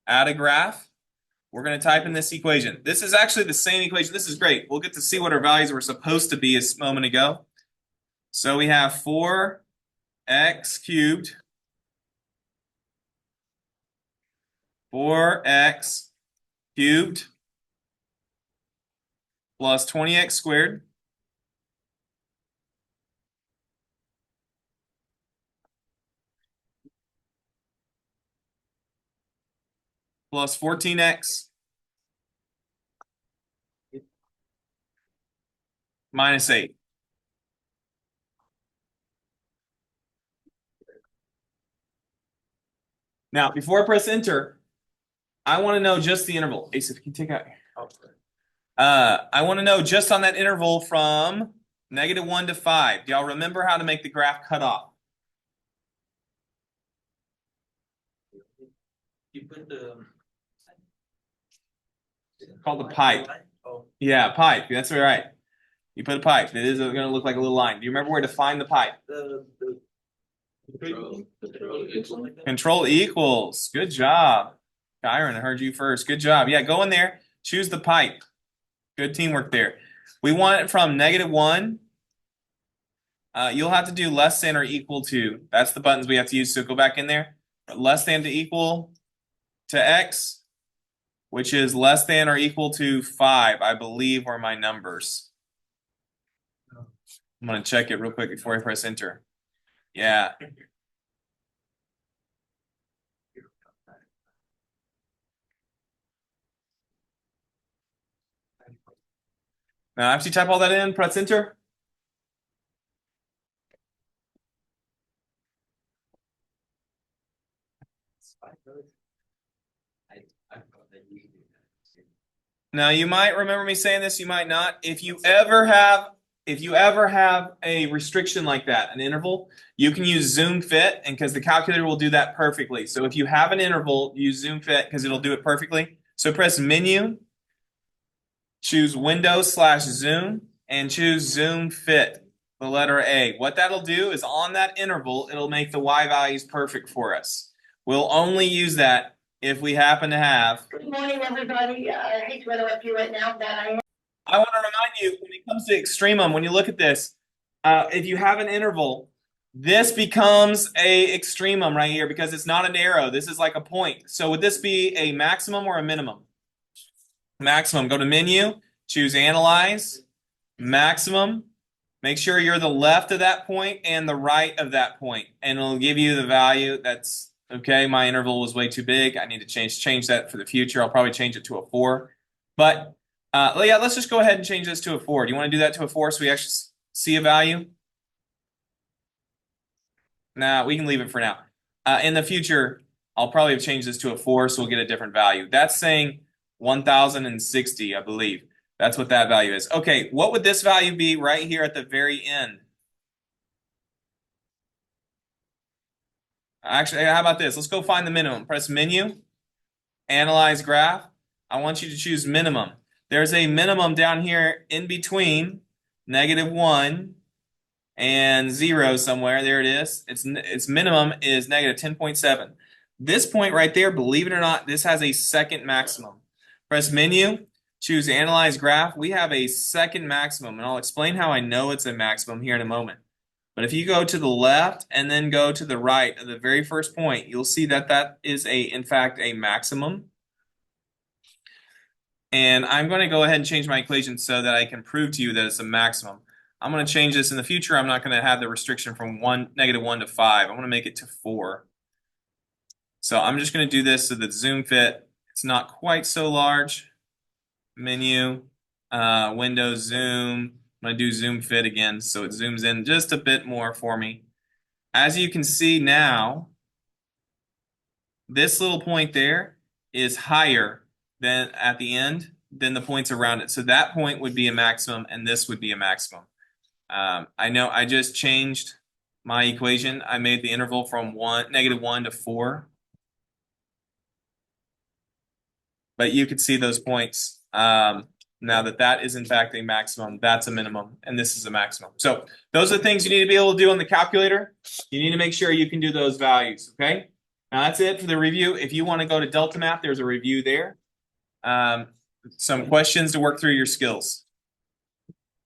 Add a graph. We're going to type in this equation. This is actually the same equation. This is great. We'll get to see what our values were supposed to be a moment ago. So we have 4x cubed, 4x cubed plus 20x squared plus 14x minus 8. Now, before I press enter, I want to know just the interval. Ace, if you can take out. I want to know just on that interval from -1 to 5. Do y'all remember how to make the graph cut off? You put the. Called the pipe. Oh, Yeah, pipe. That's all right. You put a pipe. It is going to look like a little line. Do you remember where to find the pipe? the. Control. Control equals. Good job. Kyron, I heard you first. Good job. Yeah, go in there. Choose the pipe. Good teamwork there. We want it from -1. You'll have to do less than or equal to. That's the buttons we have to use. So go back in there. Less than to equal to x, which is less than or equal to 5, I believe, were my numbers. I'm going to check it real quick before I press enter. Yeah. Now, after you type all that in, press enter. Now, you might remember me saying this, you might not. If you ever have a restriction like that, an interval, you can use Zoom Fit, and because the calculator will do that perfectly. So if you have an interval, use Zoom Fit because it'll do it perfectly. So press Menu, choose Windows/Zoom, and choose Zoom Fit, the letter A. What that'll do is on that interval, it'll make the Y values perfect for us. We'll only use that if we happen to have. Good morning, everybody. I hate to interrupt you right now, but I want to remind you, when it comes to extremum, when you look at this, if you have an interval, this becomes a extremum right here because it's not an arrow. This is like a point. So would this be a maximum or a minimum? Maximum. Go to Menu, choose Analyze, Maximum. Make sure you're the left of that point and the right of that point, and it'll give you the value that's okay. My interval was way too big. I need to change that for the future. I'll probably change it to a 4. But yeah, let's just go ahead and change this to a 4. Do you want to do that to a 4 so we actually see a value? Nah, we can leave it for now. In the future, I'll probably have changed this to a 4 so we'll get a different value. That's saying 1060, I believe. That's what that value is. Okay, what would this value be right here at the very end? Actually, how about this? Let's go find the minimum. Press Menu, Analyze Graph. I want you to choose minimum. There's a minimum down here in between -1 and 0 somewhere. There it is. Its minimum is -10.7. This point right there, believe it or not, this has a second maximum. Press Menu, choose Analyze Graph. We have a second maximum, and I'll explain how I know it's a maximum here in a moment. But if you go to the left and then go to the right of the very first point, you'll see that that is in fact a maximum. And I'm going to go ahead and change my equation so that I can prove to you that it's a maximum. I'm going to change this in the future. I'm not going to have the restriction from -1 to 5. I'm going to make it to 4. So I'm just going to do this so that Zoom Fit, it's not quite so large. Menu, Windows, Zoom. I'm going to do Zoom Fit again so it zooms in just a bit more for me. As you can see now, this little point there is higher than at the end than the points around it. So that point would be a maximum and this would be a maximum. I know I just changed my equation. I made the interval from -1 to 4. But you could see those points. Now that is in fact a maximum, that's a minimum, and this is a maximum. So those are the things you need to be able to do on the calculator. You need to make sure you can do those values, okay? Now that's it for the review. If you want to go to Delta Math, there's a review there. Some questions to work through your skills.